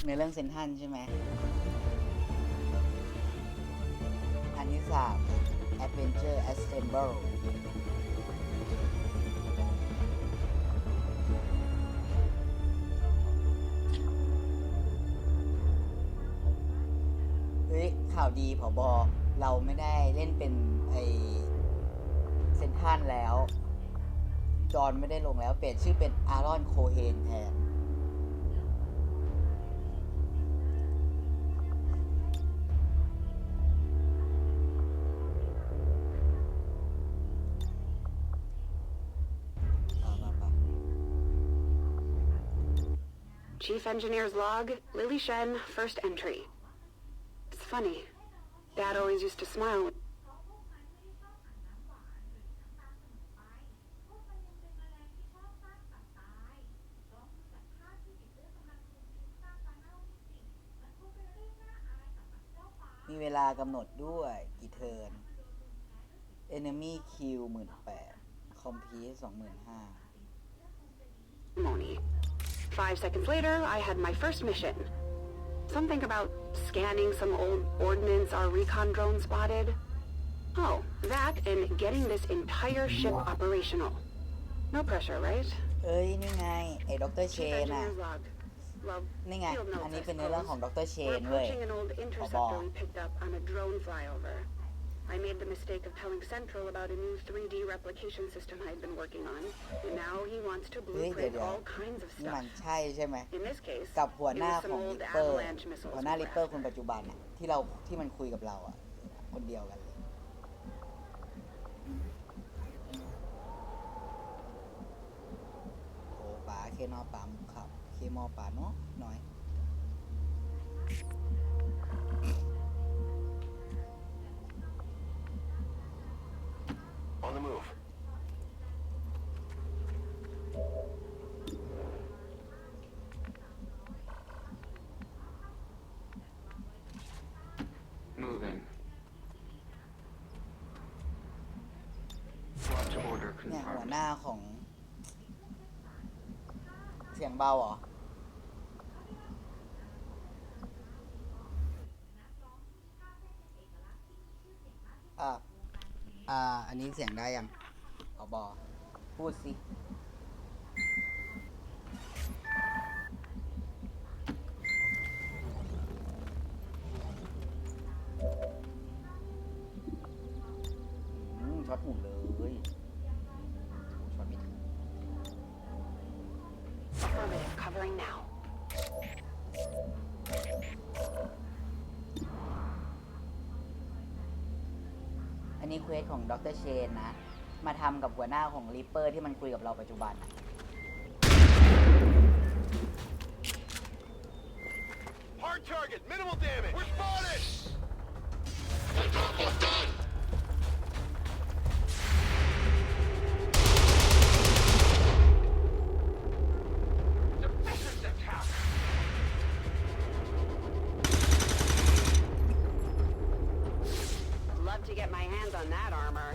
ในเรื่องเซนทันใช่ไหมอันที่3 Adventure Assemble เฮ้ยข่าวดีผบ.เราไม่ได้เล่นเป็นไอเซนทันแล้วจอห์นไม่ได้ลงแล้วเปลี่ยนชื่อเป็นอารอนโคเฮนแทนChief Engineer's log, Lily Shen, first entry. It's funny. Dad always used to smile. มีเวลากำหนดด้วยกี่เทิร์น Enemy Kill 18,000 Complete 25,000 5 seconds later, I had my first mission. Something about scanning some old ordnance our recon drone spotted. Oh, that and getting this entire ship operational. No pressure, right? เอ้ยนี่ไงไอ้ดรเชนน่ะนี่ไงอันนี้เป็นในเรื่องของดรเชนเว้ยผบ. I made the mistake of telling Central about a new 3D replication system I'd been working on, and now he wants to blueprint all kinds of นี่ stuff. มันใช่ใช่ไหม In this case, กับหัว it หน้า was ข some อง old ลิปเปอร์ avalanche missiles. หัวหน้าลิปเปอร์คนปัจจุบันน่ะที่มันคุยกับเราอ่ะคนเดียวกันเลยโอ้ป๋าเคนอป๋าขับเคมอป๋าเนาะน้อยOn the move. Moving. Watch order เนี่ยหัว confirmed. หน้าของเสียงเบาเหรออันนี้เสียงได้ยังผบ.พูดสิช็อตหมุนเลยช็อตไม่ถึง Affirmative, covering now. อันนี้เควสของดรเชนนะมาทำกับหัวหน้าของริปเปอร์ที่มันคุยกับเราปัจจุบัน Hard target, minimal damage. We're spotted. Defensive attack. Love to get my hands on that armor.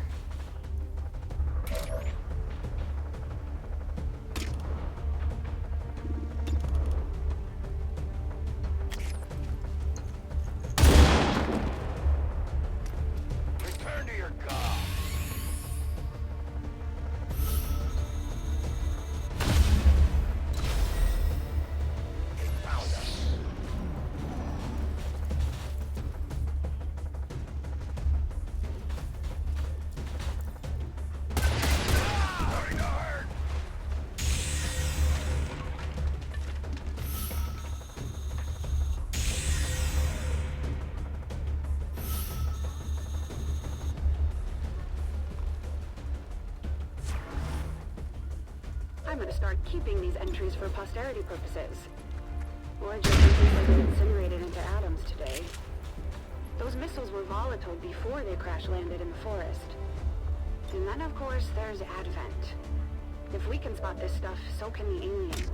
Return to your god. They found us. Starting to hurt. I'm gonna start keeping these entries for posterity purposes. Or just in case I get incinerated into atoms today. Those missiles were volatile before they crash-landed in the forest. And then, of course, there's Advent. If we can spot this stuff, so can the aliens.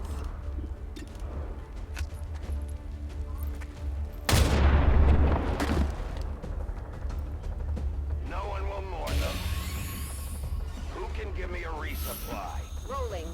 No one will mourn them. Who can give me a resupply? Rolling.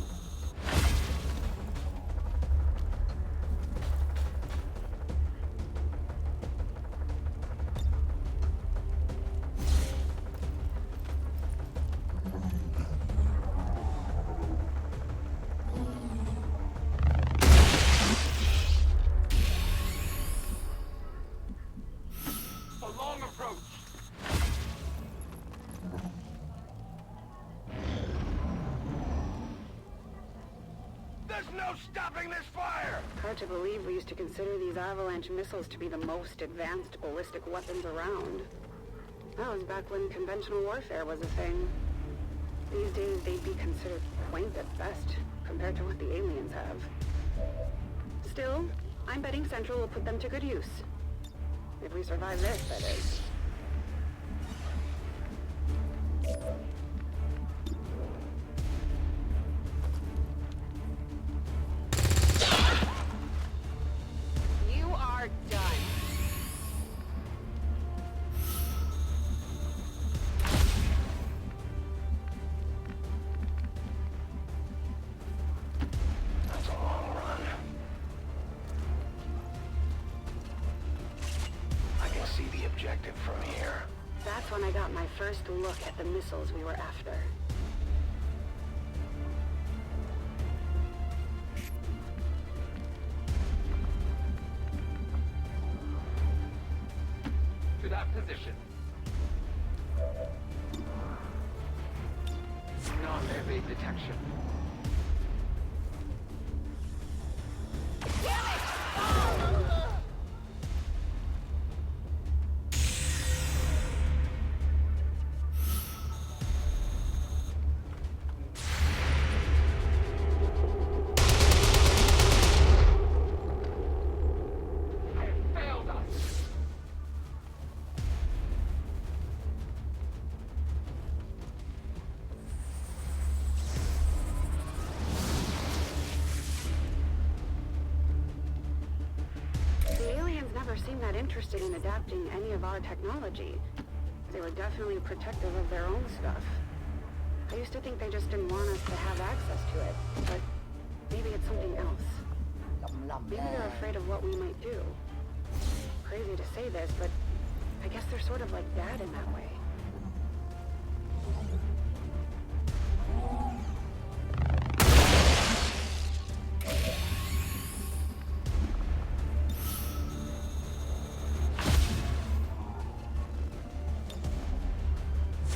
stopping this fire? Hard to believe we used to consider these avalanche missiles to be the most advanced ballistic weapons around. That was back when conventional warfare was a thing. These days, they'd be considered quaint at best, compared to what the aliens have. Still, I'm betting Central will put them to good use. If we survive this, that is. You are done. That's a long run. I can see the objective from here. That's when I got my first look at the missiles we were after. To that position. Non-evade detection. Failed us. The aliens never seemed that interested in adapting any of our technology. They were definitely protective of their own stuff. I used to think they just didn't want us to have access to it, but maybe it's something else. ลำ Maybe they're afraid of what we might do. Crazy to say this, but I guess they're sort of like Dad in that way.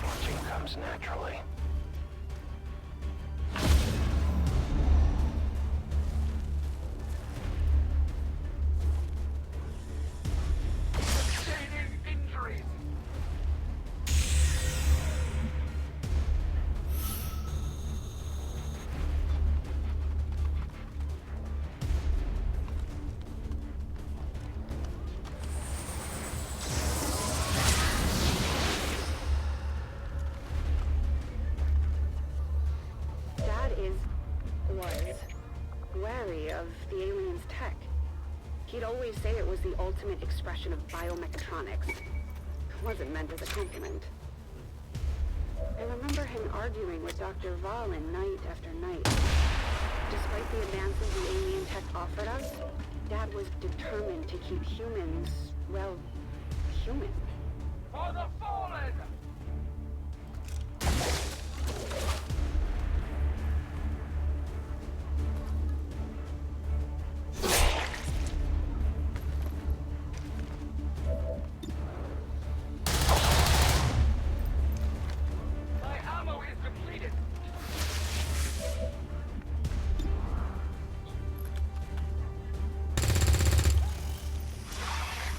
Watching comes naturally. Sustaining injuries. Dad was wary of the aliens' tech. He'd always say it was the ultimate expression of biomechatronics. It wasn't meant as a compliment. I remember him arguing with Dr. Valen night after night. Despite the advances the alien tech offered us, Dad was determined to keep humans, well, human. For the fallen! My ammo is depleted.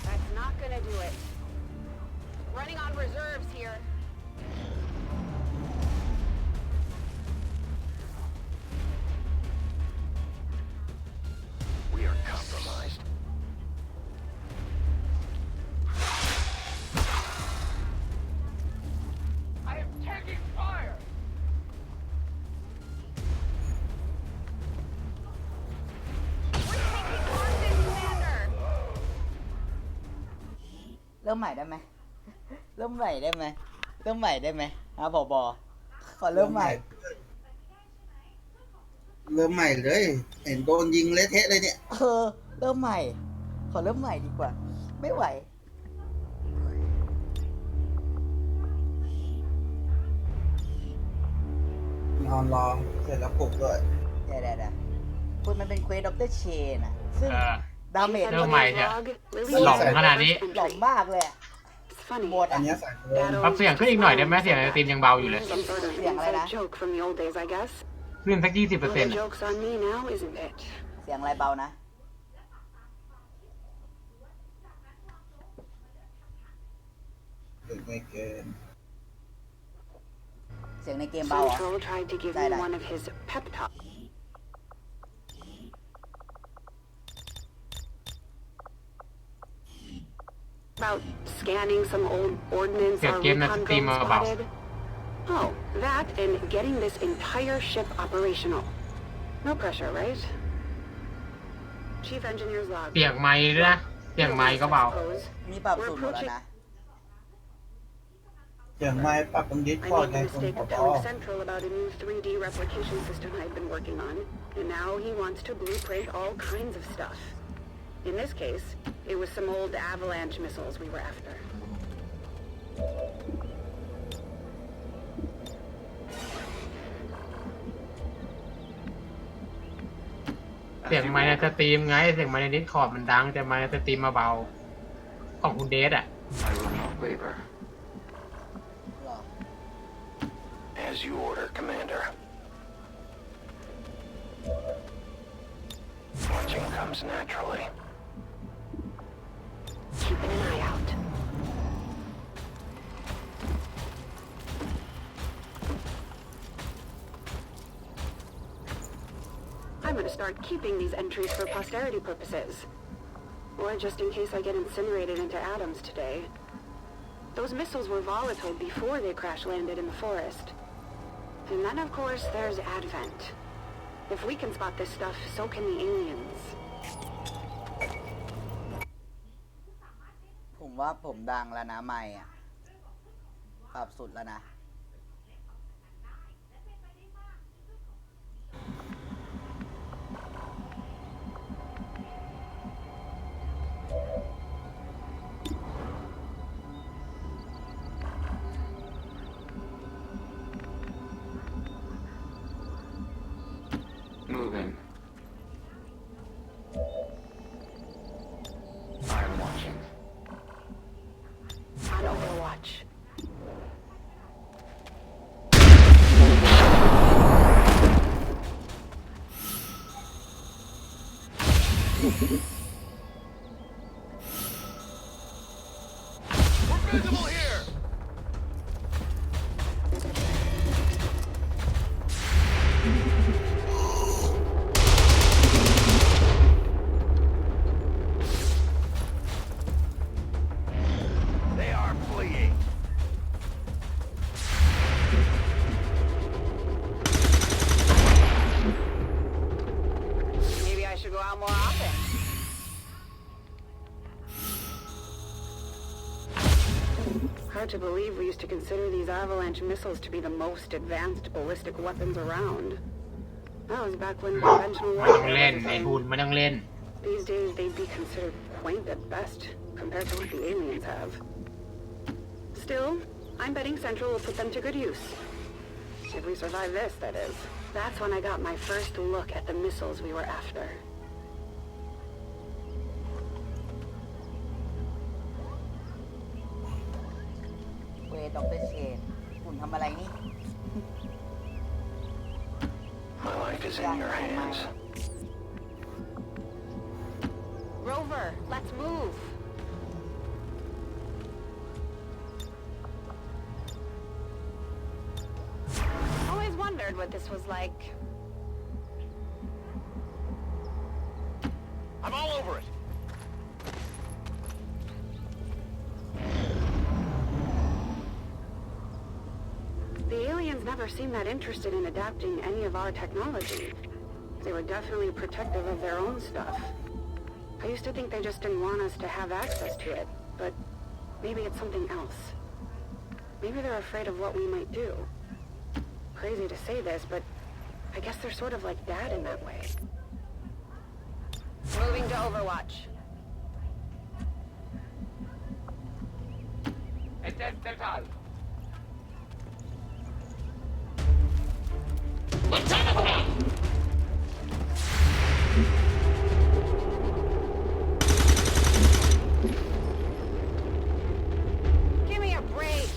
That's not gonna do it. Running on reserves here. We are compromised. I am taking fire!เริ่มใหม่ได้ไหม เริ่มใหม่ได้ไหม เริ่มใหม่ได้ไหมบอบอขอเริ่มใหม่ เริ่มใหม่เลย เห็นโดนยิงเละเทะเลยเนี่ย เริ่มใหม่ ขอเริ่มใหม่ดีกว่า ไม่ไหว นอนรอเสร็จแล้วปลุกด้วย เดี๋ยวคุณมันเป็นเควสด็อกเตอร์เชนอะซึ่ง ดาเมจ เริ่มใหม่เนี่ย มันหลอกขนาดนี้ หลอมมากเลยอะ It's funny. หมด อั อะ นเนี้ยใส่เพิ่ม ปรับเสียงขึ้นอีกหน่อยได้ไหมเสียงไอติมยังเบาอยู่เลย Some sort of Yeah, inside right. joke from the old days, I guess. ขึ้นสัก Well, the 20% joke's on me now, isn't it? เสียงอะไรเบานะไม่เกิน เสียงในเกมเบาเหรอ Central tried to give me one of his pep talks. About scanning some old ordnance our recon drone spotted. Oh, that and getting this entire ship operational. No pressure, right? Chief Engineer's log. เสียงไมค์ด้วยนะเสียงไมค์ก็เบา มีปรับสูตรหมดแล้วนะ อย่างไม่ปรับตรงดิส I คอร์ด made ไง the คุณ mistake ผ of บ telling Central about a new 3D replication system I'd been working on, and now he wants to blueprint all kinds of stuff. In this case, it was some old avalanche missiles we were after. เสียงไมค์ในสตรีมไงเสียงไมค์ในดิสคอร์ดมันดังแต่ไมค์ในสตรีมมาเบาของคุณเดชอ่ะ I will not waver. หรอ As you order, Commander. Watching comes naturally. Keeping an eye out. I'm gonna start keeping these entries for posterity purposes. Or just in case I get incinerated into atoms today. Those missiles were volatile before they crash-landed in the forest. And then, of course, there's Advent. If we can spot this stuff, so can the aliens. ผมว่าผมดังแล้วนะไม่อะปรับสุดแล้วนะ Moving. I'm watching. On Overwatch. We're visible here! They are fleeing. Maybe I should go out more often. Hard to believe we used to consider these avalanche missiles to be the most advanced ballistic weapons around. That was back when conventional ไม่ต้อง warfare เล่น was a ไอ้ thing. หุ่นไม่ต้องเล่น These days, they'd be considered quaint at best, compared to what the aliens have. Still, I'm betting Central will put them to good use. If we survive this, that is. That's when I got my first look at the missiles we were after. เวดอกเตอร์เชนคุณทำอะไรนี่ My life is in your hands. Rover, let's move! Always wondered what this was like. I'm all over it. The aliens never seemed that interested in adapting any of our technology. They were definitely protective of their own stuff. I used to think they just didn't want us to have access to it, but maybe it's something else. Maybe they're afraid of what we might do. Crazy to say this, but I guess they're sort of like Dad in that way. Moving to Overwatch. ไอ้เจ๊เจ๊ก่อน Give me a break!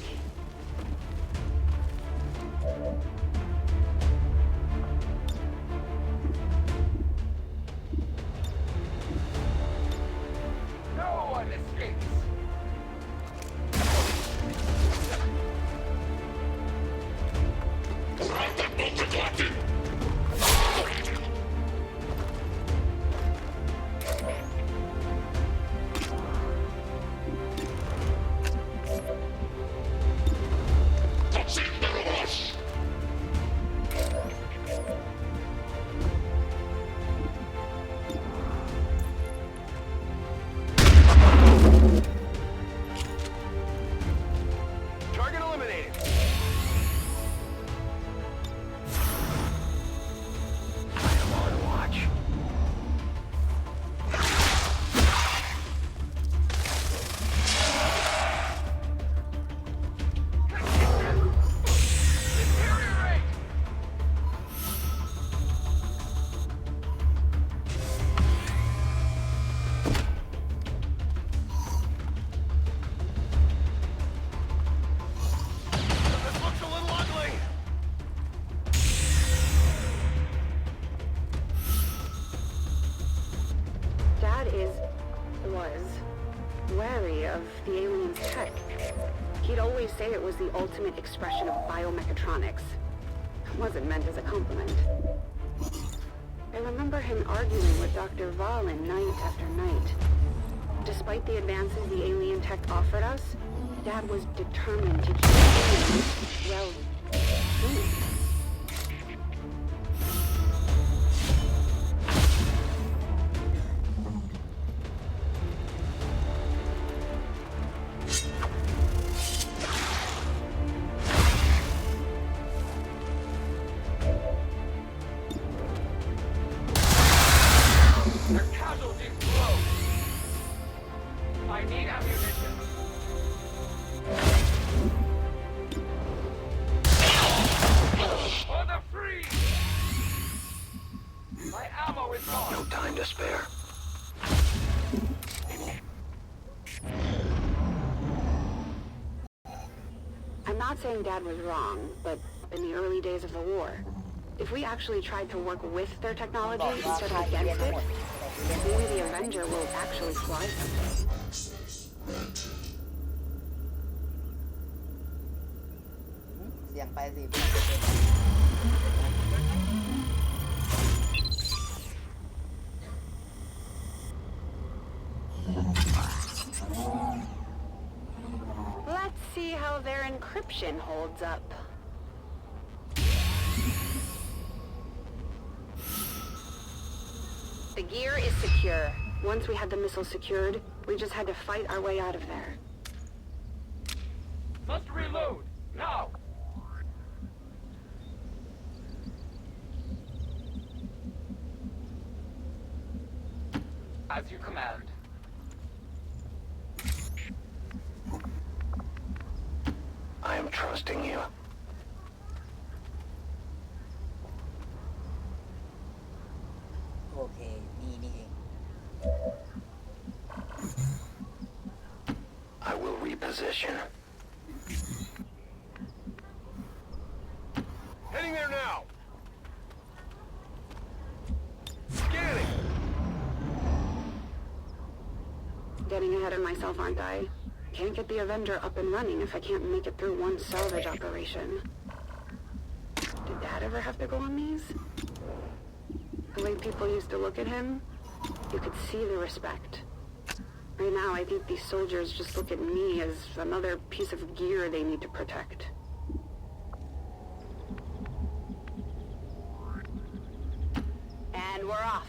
Target eliminated. I am on watch. Deteriorate! This looks a little ugly. Dad was wary of the alien's tech. He'd always say it was the ultimate expression of biomechatronics. It wasn't meant as a compliment. I remember him arguing with Dr. Valen night after night. Despite the advances the alien tech offered us, Dad was determined to keep it, well, human. Their casualties low. I need ammunition. For the freeze! My ammo is gone. No time to spare. I'm not saying Dad was wrong, but in the early days of the war, if we actually tried to work with their บ technology อกว่า instead พา of ที่เรียน against ทั้ง it, หมด maybe the Avenger will actually fly someday. เสียงไปสิ Let's see how their encryption holds up. The gear is secure. Once we had the missile secured, we just had to fight our way out of there. Must reload. Now. As you command. I am trusting you. โอเคนี่เอง I will reposition. Heading there now. Scanning. Getting ahead of myself, aren't I? Can't get the Avenger up and running if I can't make it through one salvage operation. Did Dad ever have to go on these? The way people used to look at him, you could see the respect. Right now, I think these soldiers just look at me as another piece of gear they need to protect. And we're off.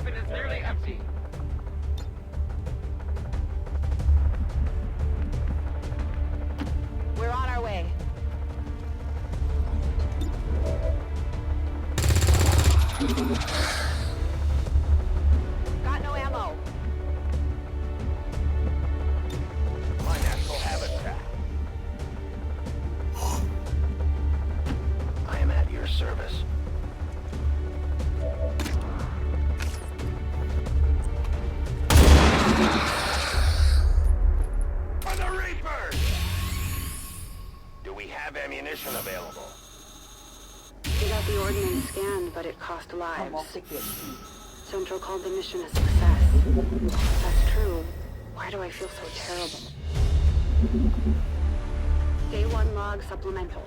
weapon is nearly empty. We're on our way. Got no ammo. My natural habitat. I am at your service. For the Reapers! Do we have ammunition available? We got the ordnance scanned, but it cost เขา lives. ม็อกจะเก็บที่ Central called the mission a success. If that's true, why do I feel so terrible? Day 1 log supplemental.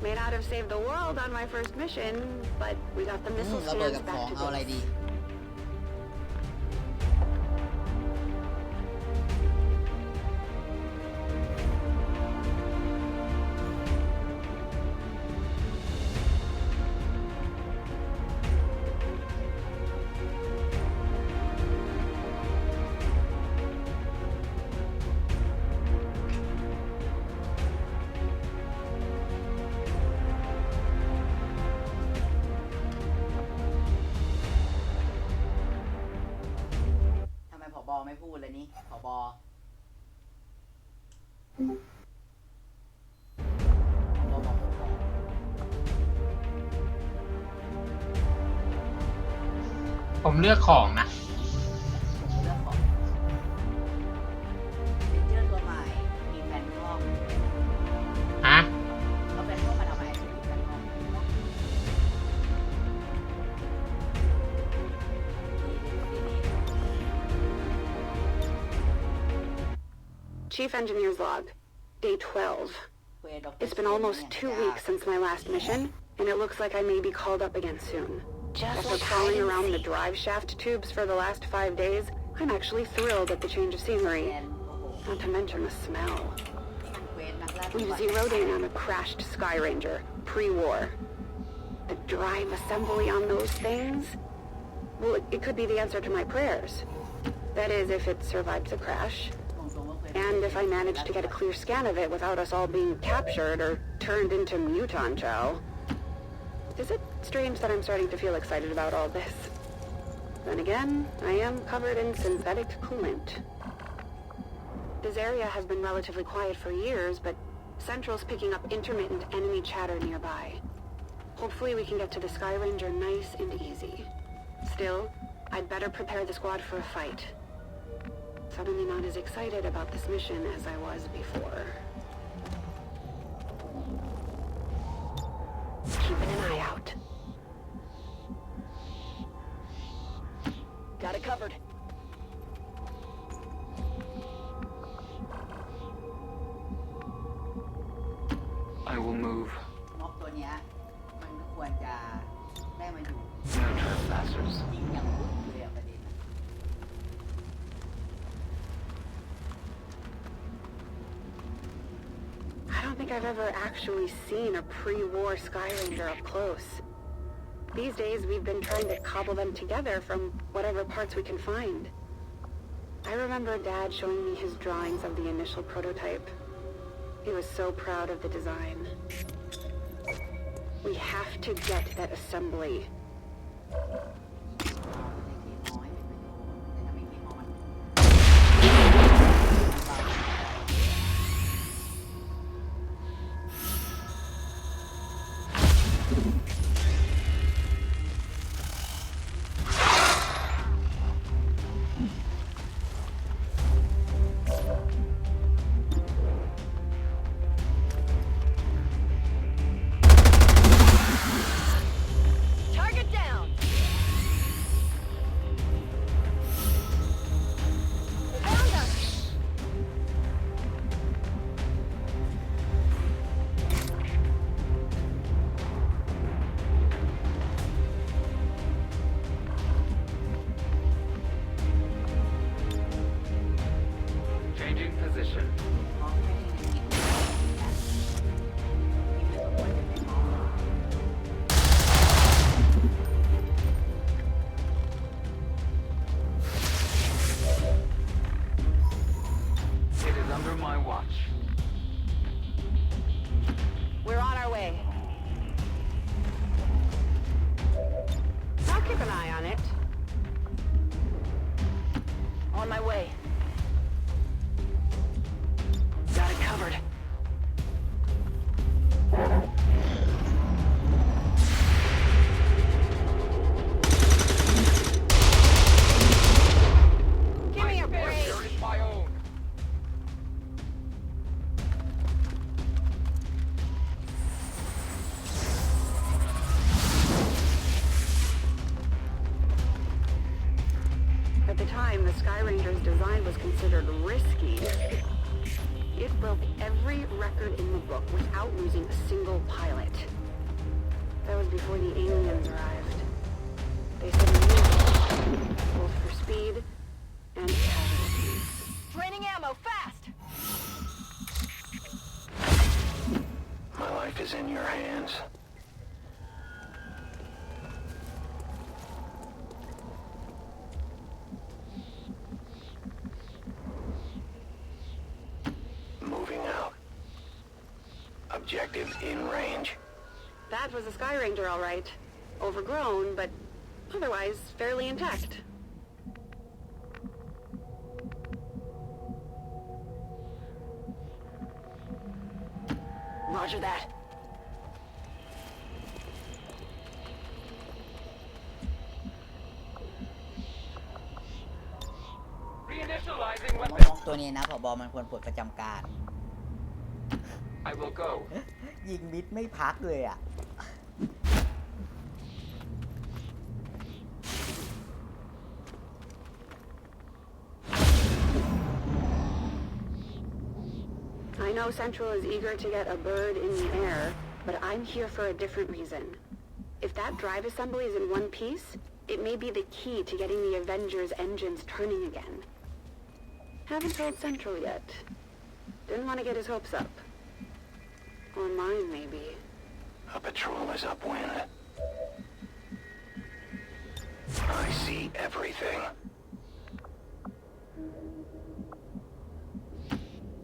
May not have saved the world on my first mission, but we got the อืม missile ระเบิด scans กับขอ back ง to เอาอะไร base. ดี ทำไมผบไม่พูดเลยนี่ผบบอกผบ ผมเลือกของนะ เรื่องของเรนเจอร์ตัวใหม่ มีแฟนทอม ฮะ เขาแฟนทอมมาทำไมมีแฟนทอมนี่ Chief Engineer's log. Day 12. เควสด็อกเตอร์ It's been almost 2 weeks since my last mission, and it looks like I may be called up again soon. After crawling around the drive shaft tubes for the last 5 days, I'm actually thrilled at the change of แฟ scenery, นโอ้โห not to mention the smell. มันเควสนักล่าตัว We've ใหม่ zeroed in on a crashed Sky Ranger, pre-war. The drive assembly on those things? Well, it could be the answer to my prayers. That is, if it survives the crash, ตรงๆว่าเควส and if I manage to get a clear scan of it without us all being captured or turned into muton chow. Is it strange that I'm starting to feel excited about all this? Then again, I am covered in synthetic coolant. This area has been relatively quiet for years, but Central's picking up intermittent enemy chatter nearby. Hopefully we can get to the Sky Ranger nice and easy. Still, I'd better prepare the squad for a fight. Suddenly not as excited about this mission as I was before. Keeping an eye out. Got it covered. I will move. ม็อบตัวเนี้ยมันควรจะได้มาอยู่ No trespassers. ยิงอย่างปุ๊บเลยอะประเด็นอะ I don't think I've ever actually seen a pre-war Sky Ranger up close. These days, we've been trying to cobble them together from whatever parts we can find. I remember Dad showing me his drawings of the initial prototype. He was so proud of the design. We have to get that assembly. น้อยเป็นประโยชน์แต่ถ้าไม่มีมอน Target an eye on it. On my way. Got it covered. Give me a break. My own. At the time, the Sky Ranger's design was considered risky. It broke every record in the book without losing a single pilot. That was before the aliens arrived. They said we needed it, both for speed and casualties. Draining ammo, fast! My life is in your hands. Moving out. Objective in range. That was a Sky Ranger, all right. Overgrown, but otherwise fairly intact. Roger that. Reinitializing ตัวนี้นะผบมันควรปลดประจำการ I will go. ยิงมิดไม่พักเลยอ่ะ I know Central is eager to get a bird in the air, but I'm here for a different reason. If that drive assembly is in one piece, it may be the key to getting the Avengers' engines turning again. Haven't told Central yet. Didn't want to get his hopes up. Or mine, maybe. A patrol is upwind. I see everything.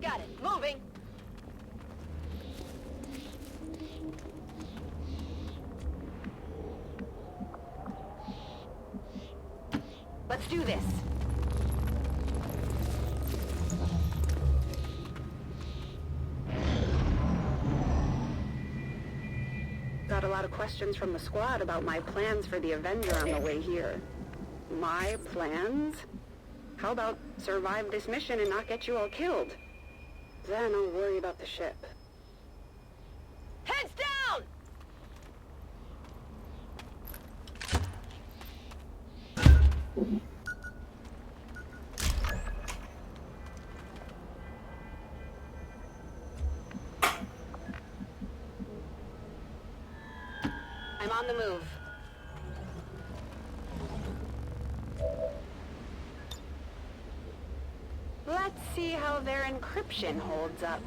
Got it. Moving! Let's do this. Got a lot of questions from the squad about my plans for the Avenger on the way here. My plans? How about survive this mission and not get you all killed? Then I'll worry about the ship. Heads down! I'm on the move. Let's see how their encryption holds up.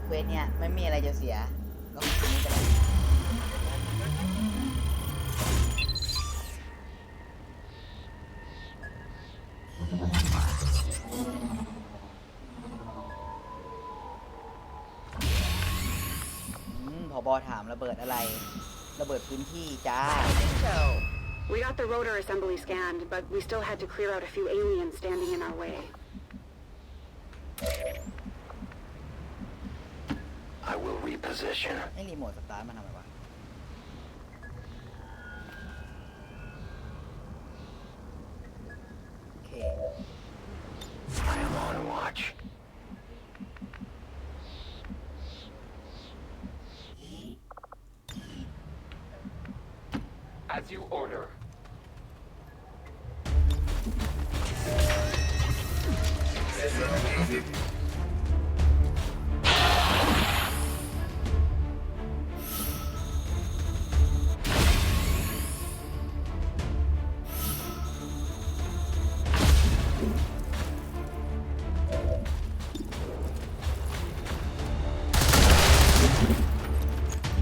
เควสเนี่ยไม่มีอะไรจะเสียก็ทำนี้ก็ได้ผบ.ถามระเบิดอะไรระเบิดพื้นที่จ้า We got the rotor assembly scanned, but we still had to clear out a few aliens standing in our way. I will reposition. ไอ้รีโมทสตาร์ทมันทำไมวะโอเค I am on watch. As you order.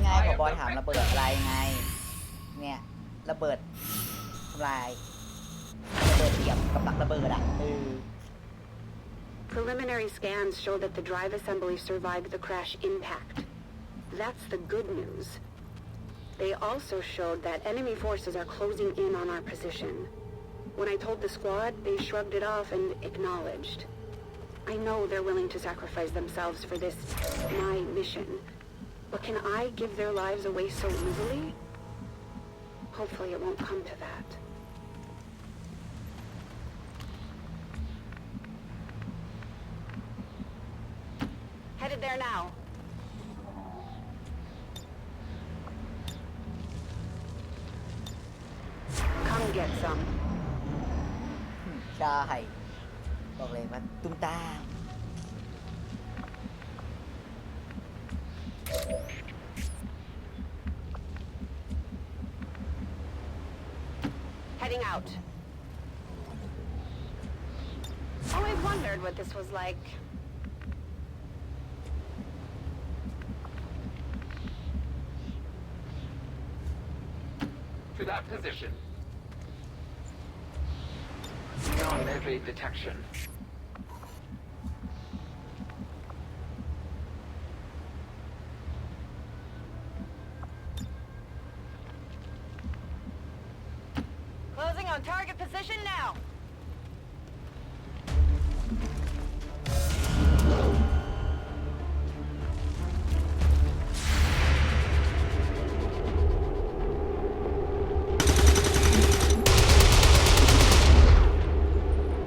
ไงผบ.ถามระเบิดอะไรไงเนี่ยระเบิดทำลายระเบิดเสียบกับดักระเบิดอ่ะ Preliminary scans show that the drive assembly survived the crash impact. That's the good news. They also showed that enemy forces are closing in on our position. When I told the squad, they shrugged it off and acknowledged. I know they're willing to sacrifice themselves for this, my mission. But can I give their lives away so easily? Hopefully it won't come to that. Headed there now. Come get some. ใช่บอกเลยว่าตุ้มตาม Heading out. Always wondered what this was like. To that position. Beyond every detection. Closing on target position now.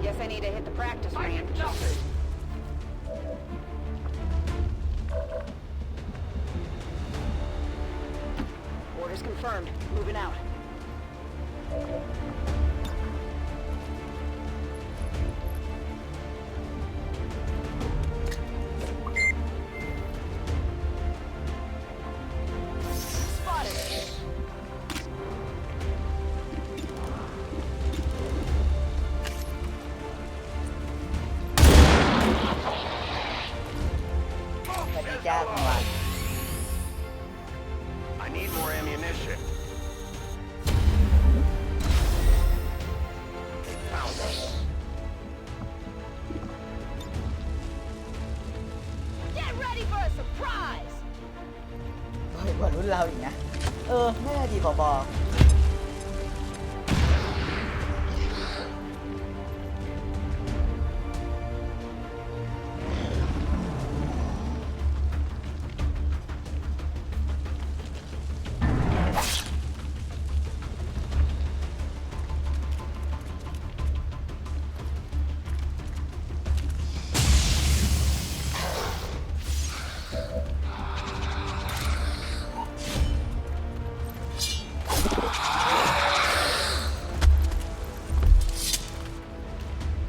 Guess I need to hit the practice I range. get nothing. Orders confirmed. Moving out. Spotted. สวัสดีจ้าคุณวัน I need more ammunition. Found it. Get ready for a surprise. เฮ้ยกว่ารุ่นเราอีกนะ ไม่น่าดีผบ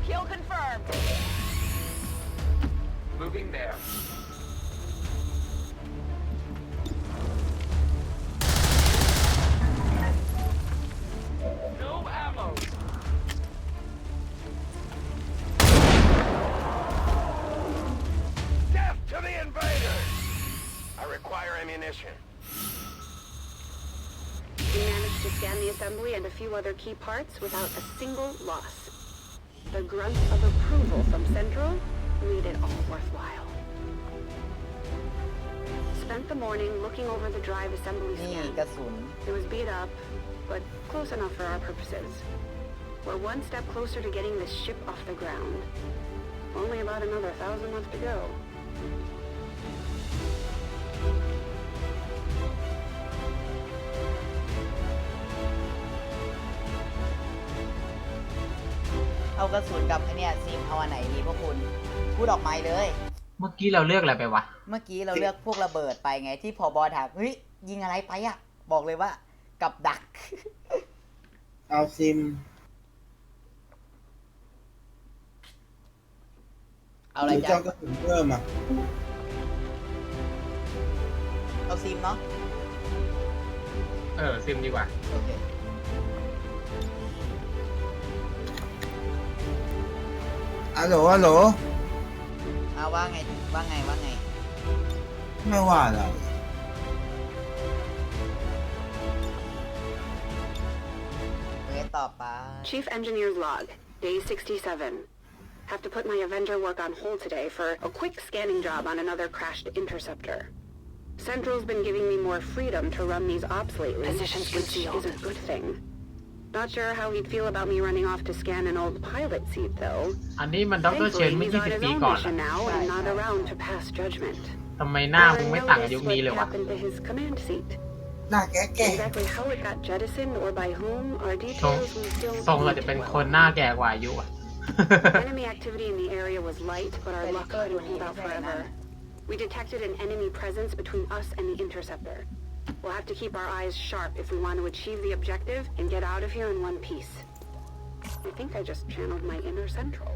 Kill confirmed. Moving there. No ammo. Death to the invaders! I require ammunition. We managed to scan the assembly and a few other key parts without a single loss. The grunt of approval from Central made it all worthwhile. Spent the morning looking over the drive assembly นี่ scan. กระสุน It was beat up, but close enough for our purposes. We're one step closer to getting this ship off the ground. Only about another 1,000 left to go. เอากระสุนกับไอเนี่ยซิมเอาอันไหนดีพวกคุณพูดออกไม้เลย เมื่อกี้เราเลือกอะไรไปวะ เมื่อกี้เราเลือกพวกระเบิดไปไงที่ผบถามเฮ้ยยิงอะไรไปอะบอกเลยว่ากับดัก เอาซิม เอาอะไร หรือ จ๊ะ เจ้ากระสุนเพิ่มอ่ะ เอาซิมเนาะ ซิมดีกว่า โอเค ฮัลโหลฮัลโหล เอาว่าไงว่าไง ไม่ว่าอะไร เวทต่อไป Chief Engineer's log, day 67. Have to put my Avenger work on hold today for a quick scanning job on another crashed interceptor. Central's been giving me more freedom to run these ops lately, Positions which concealed. is a good thing. Not sure how he'd feel about me running off to scan an old pilot seat, though. อันนี้มันด็อกเตอร์เชน Thankfully, เมื่อ he's on 20 his ปี own ก่อน mission อะ now and not around to pass judgment. ทำไมหน้ามึงไม่ต่างกับยุค Notice นี้เล what ยวะ happened to his command seat. หน้าแก่ Exactly how it got jettisoned or by whom are ทรง details we still ทรงอาจจะเป็นคนหน้าแก่กว่าอายุอะ Enemy activity in the area was light, but our luck couldn't hold out forever. We detected an enemy presence between us and the interceptor. We'll have to keep our eyes sharp if we want to achieve the objective and get out of here in one piece. I think I just channeled my inner central.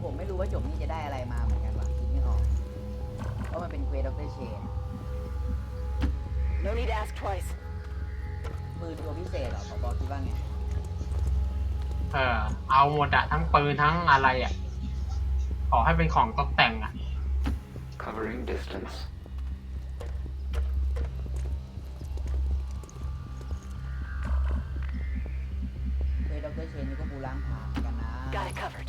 ผมไม่รู้ว่าจบนี้จะได้อะไรมาเหมือนกันว่ะคิดไม่ออกเพราะมันเป็นเควสด็อกเตอร์เชน No need to ask twice. ปืนตัวพิเศษเหรอผบคิดว่าไง เอาหมดอะทั้งปืนทั้งอะไรอะขอให้เป็นของตกแต่งอะ Covering distance. เควสด็อกเตอร์เชนนี่ก็บูล้างผ่านเหมือนกันนะ Got it covered.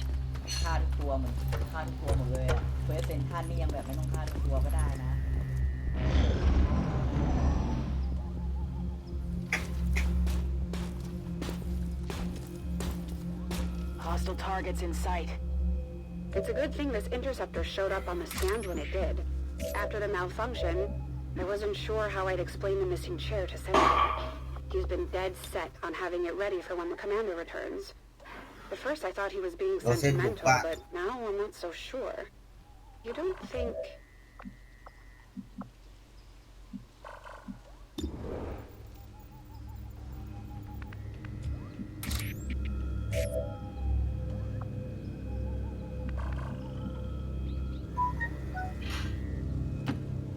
ฆ่าทุกตัวเหมือนฆ่าทุกตัวหมดเลยอะเควสเซนท่านนี่ยังแบบไม่ต้องฆ่าทุกตัวก็ได้นะ Hostile targets in sight. It's a good thing this interceptor showed up on the scans when it did. After the malfunction, I wasn't sure how I'd explain the missing chair to Central. He's been dead set on having it ready for when the commander returns. At first I thought he was being sentimental, but now I'm not so sure. You don't think...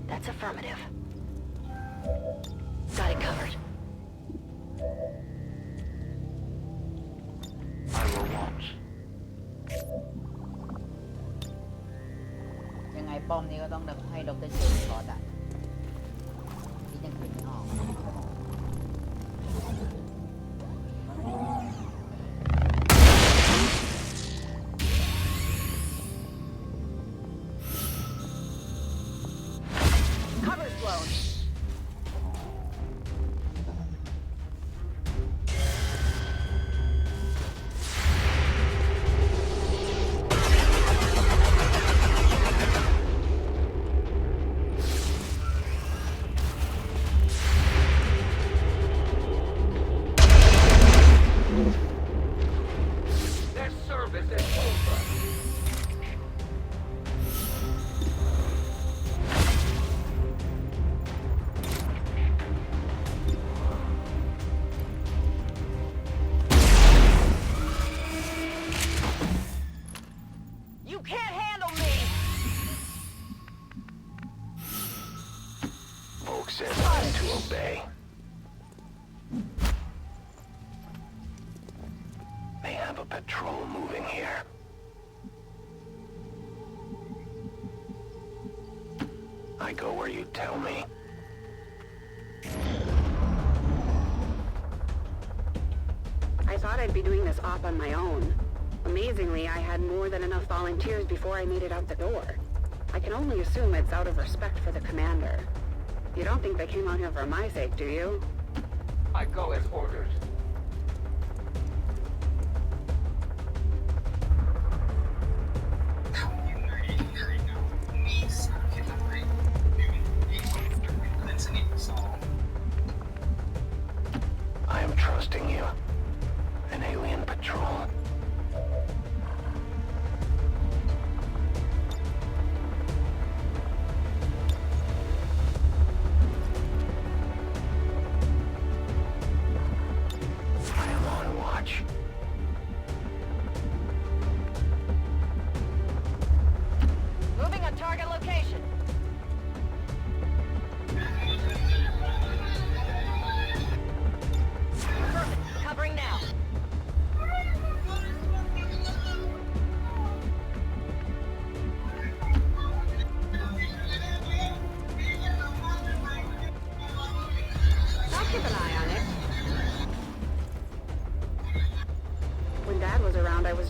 That's affirmative. Got it covered. I will watch. ยังไงป้อมนี้ก็ต้องให้ด็อกเตอร์เชนช็อตอ่ะที่ยังคิดไม่ออก Cover's blown. Their service is over. You can't handle me. Volk says I'm to obey. They have a patrol moving here. I go where you tell me. I thought I'd be doing this op on my own. Amazingly, I had more than enough volunteers before I made it out the door. I can only assume it's out of respect for the commander. You don't think they came out here for my sake, do you? I go as ordered. I am trusting you. An alien patrol.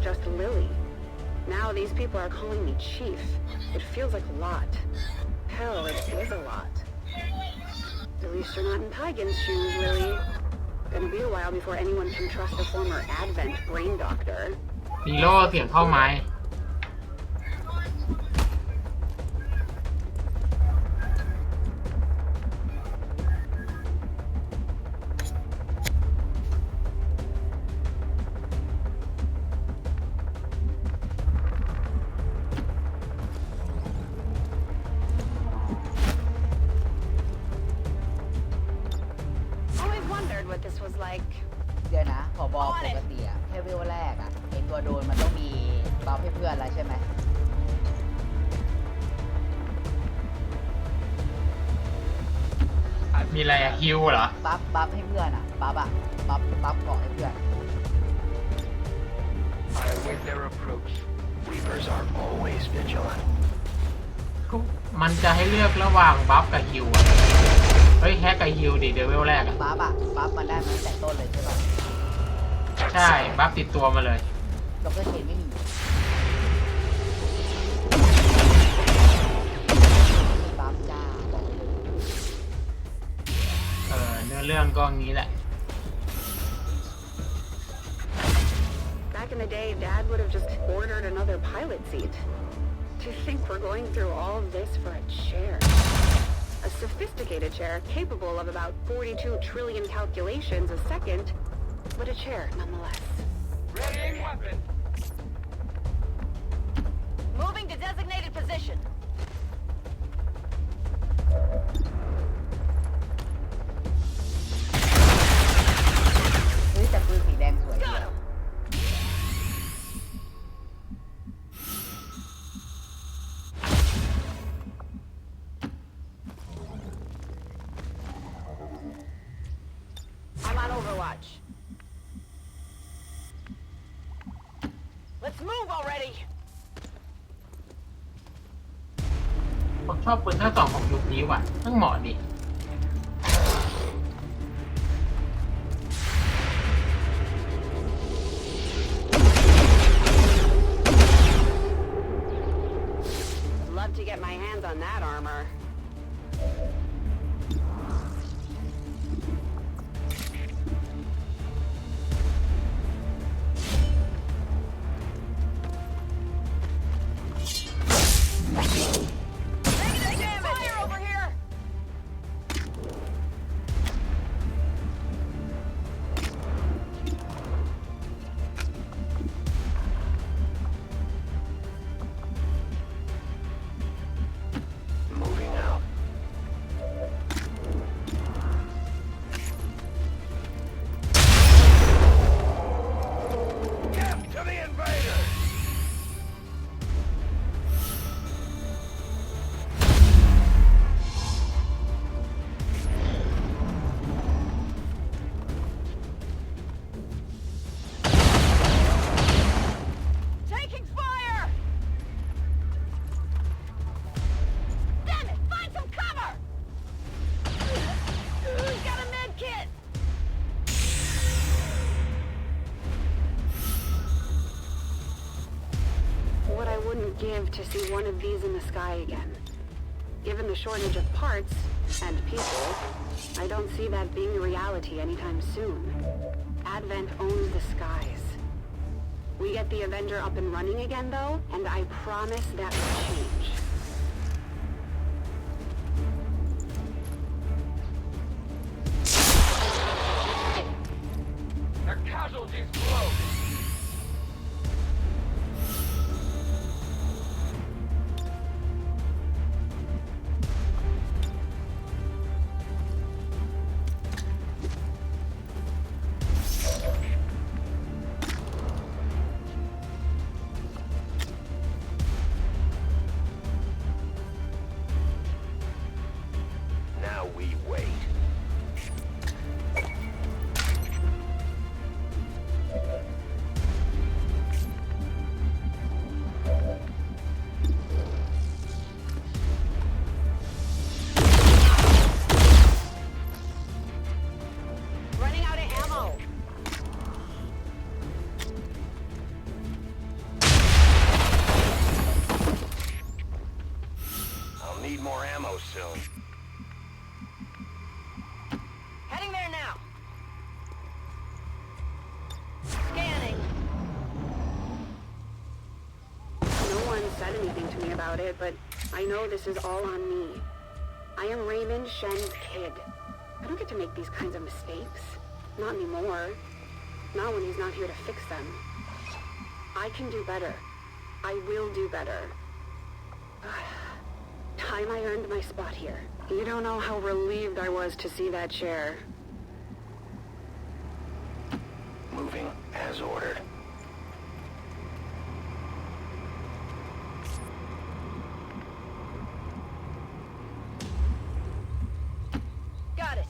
just Lily. Now these people are calling me Chief. It feels like a lot. Hell, it is a lot. At least you're not in Pygon's shoes, Lily. Gonna be a while before anyone can trust a former Advent brain doctor. ฮีโร่เสียงเข้าไม้ Always wondered what this was like. เดี๋ยวนะผบปกติอะแค่เวลแรกอะไอตัวโดนมันต้องมีบัฟให้เพื่อนแล้วใช่ไหม มีอะไรอะฮิวเหรอ บัฟให้เพื่อนอะบัฟเกาะให้เพื่อน I await their approach. Reapers are always vigilant. มันจะให้เลือกระหว่างบัฟกับฮิวอะเฮ้ยแฮกกับฮิวดิเดเวลแรกอะ บัฟมันได้มาตั้งแต่ต้นเลยใช่ป่ะ ใช่ บัฟติดตัวมาเลย ด็อกเตอร์เชนไม่มีบัฟจ้าบอกเลย เนื้อเรื่องก็งี้แหละ Back in the day, Dad would have just ordered another pilot seat. To think we're going through all of this for a chair. A sophisticated chair capable of about 42 trillion calculations a second, but a chair nonetheless. Readying weapon. Moving to designated position. เฮ้ยแต่ปืนสีแดงสวยดีอะ I'm on Overwatch. Let's move already. ผมชอบปืนท่าสองของยุคนี้ว่ะทั้งเหมาะดิ Love to get my hands on that armor. Taking fire over here. Moving out. Death to the invaders! Taking fire. Damn it! Find some cover. Got a med kit. What I wouldn't give to see one of these in the sky again. Given the shortage of parts and people, I don't see that being a reality anytime soon. Advent owns the skies. We get the Avenger up and running again, though, and I promise that will change. Their casualties close. Heading there now. Scanning. No one said anything to me about it, but I know this is all on me. I am Raymond Shen's kid. I don't get to make these kinds of mistakes. Not anymore. Not when he's not here to fix them. I can do better. I will do better. Time I earned my spot here. You don't know how relieved I was to see that chair. Moving as ordered. Got it.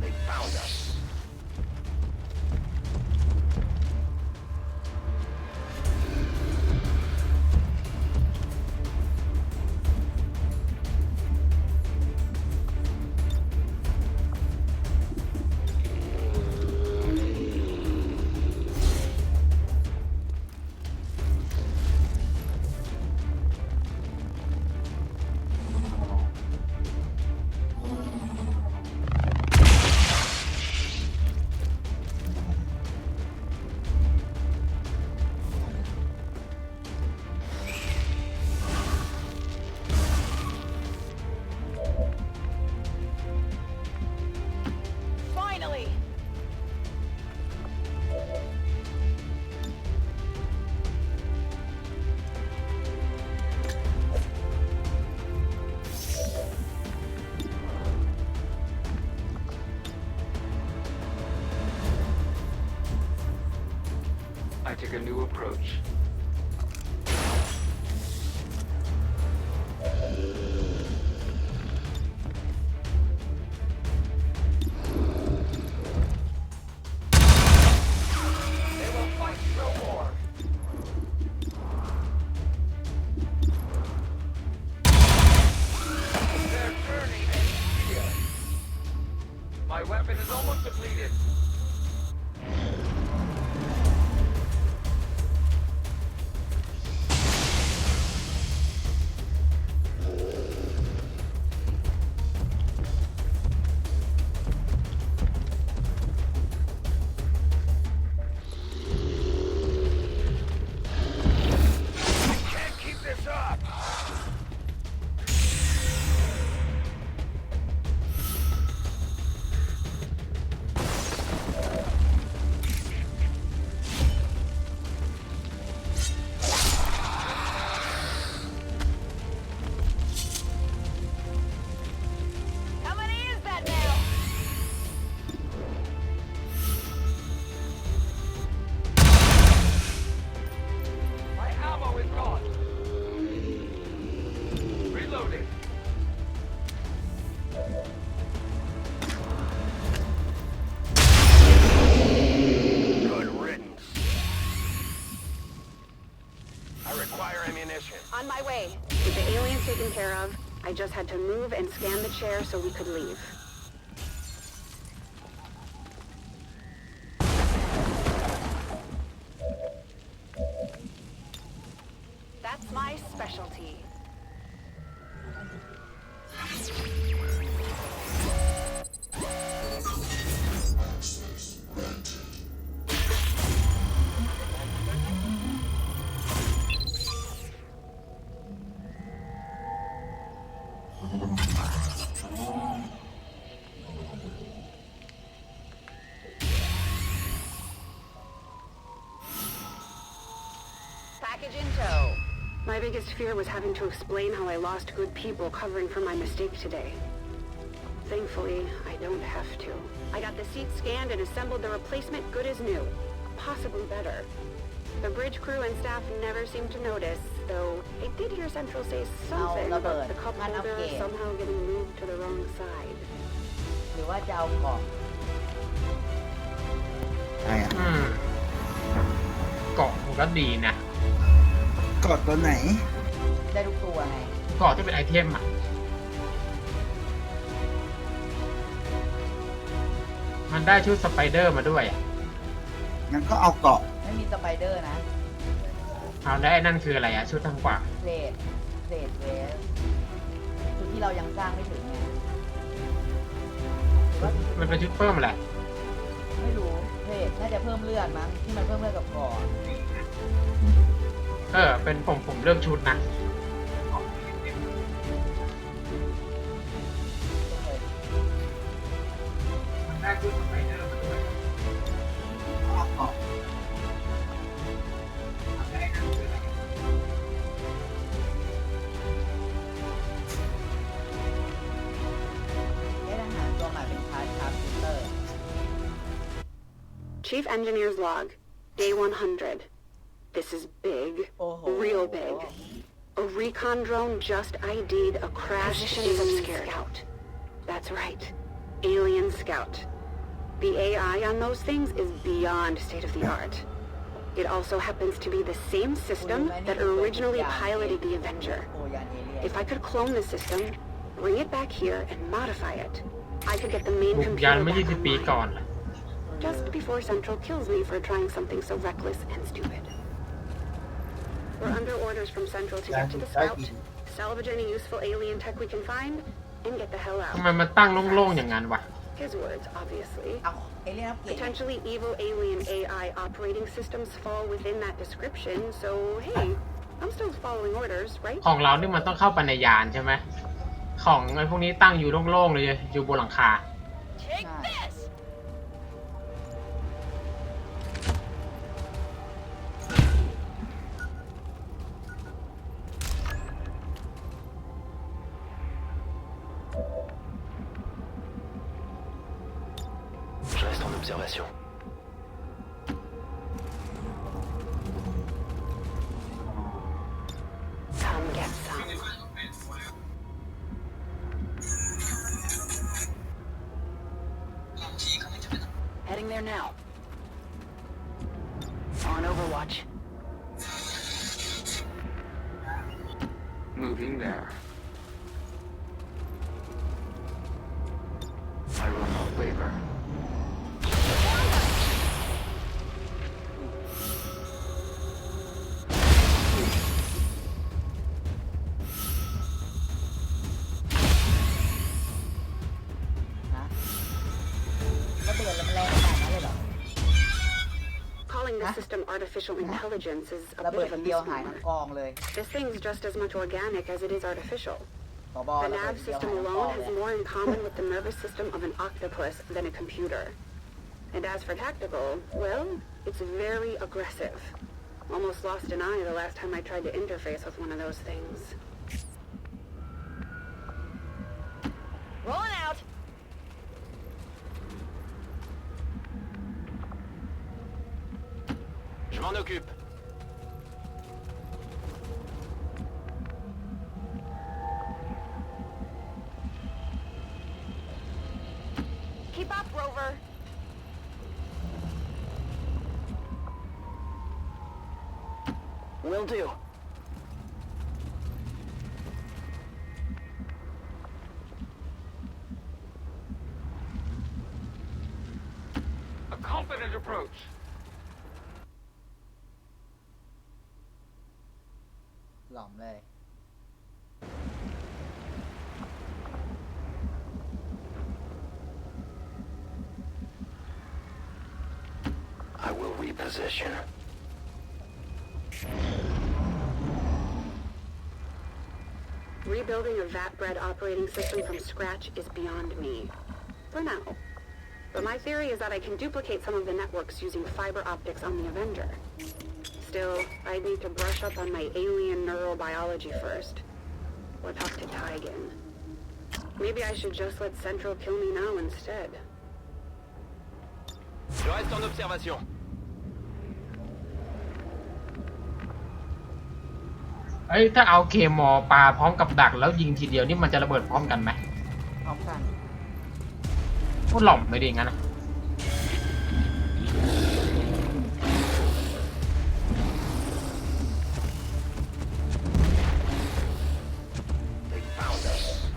They found us. Finally. I take a new approach. They will fight no more. They're turning here. My weapon is almost depleted. Can't keep this up. How many is that now? My ammo is gone. Reloading. Good riddance. I require ammunition. On my way. With the aliens taken care of, I just had to move and scan the chair so we could leave. That's my specialty. Package in tow. My biggest fear was having to explain how I lost good people covering for my mistake today. Thankfully, I don't have to. I got the seats scanned and assembled the replacement good as new. Possibly better. The bridge crew and staff never seemed to notice, though I did hear Central say something about the cup holder somehow getting moved to the wrong side. หรือว่าจะเอาเกาะ อะไรอ่ะ เกาะมันก็ดีนะ กดตัวไหน ได้ทุกตัวไง เกาะที่เป็นไอเทมอ่ะ มันได้ชุดสไปเดอร์มาด้วยอะ งั้นก็เอาเกาะ ไม่มีสไปเดอร์นะ เอาได้วไอ้นั่นคืออะไรอะชุดทางขวา เลดเวสจุดที่เรายังสร้างไม่ถึงไงหรือว่า มันเป็นชุดเพิ่มแหละ ไม่รู้เลดน่าจะเพิ่มเลือดมั้งที่มันเพิ่มเลือดกับก่อน เป็นผมเลือกชุดนะ มันได้ชุดสไปเดอร์มาด้วย เอาเกาะ เอาได้นั่นคืออะไร ได้ทหารตัวใหม่เป็นชาร์พิเตอร์ Chief Engineer's log, day 100. This is big, Oh. real big. A recon drone just ID'd a crashed alien scout. That's right, alien scout. The AI on those things is beyond state-of-the-art. It also happens to be the same system that originally piloted the Avenger. โอยานเอเลียน If I could clone the system, bring it back here and modify it, I could get the main บุกยัน computer ไม่ back 20 ปี online. ก่อน Just before Central kills me for trying something so reckless and stupid. We're under orders from Central to get to the scout, salvage any useful alien tech we can find, and get the hell ทำ out. ไมมันตั้งโล่งๆอย่างนั้นวะ His words, obviously. เอาเอเลียนอัปเกรด Potentially evil alien AI operating systems fall within that description, so hey, I'm still following orders, right? ของเรานี่มันต้องเข้าไปในยานใช่ไหม ของไอ้พวกนี้ตั้งอยู่โล่งๆเลย อยู่บนหลังคา Take this! Je reste en observation. Come get some. Heading there now. On Overwatch. Moving there. I will not waver. นะระเบิดแล้วมันแรงขนาดนั้นเลยเหรอ Calling the Huh? system artificial intelligence is a ระเบิด bit มั of น a เดียวหายทั้ง misnomer. กองเลย This thing's just as much organic as it is artificial. ผบ The ระเบิด nav เดียว system หายทั้งกอง alone เล has ย more in common with the nervous system of an octopus than a computer. And as for tactical, well, it's very aggressive. Almost lost an eye the last time I tried to interface with one of those things. Rolling out. Je m'en occupe. Keep up, Rover. Will do. A confident approach. หล่อมเลย I will reposition. Rebuilding a VAT-bred operating system from scratch is beyond me. For now. But my theory is that I can duplicate some of the networks using fiber optics on the Avenger. Still, I'd need to brush up on my alien neurobiology first. Or talk to Tygan. Maybe I should just let Central kill me now instead. Je reste en observation. เอ้ยถ้าเอาเคมอปาพร้อมกับดักแล้วยิงทีเดียวนี่มันจะระเบิดพร้อมกันไหม พร้อมกัน พูดหล่อมไม่ดีงั้นนะ They found us.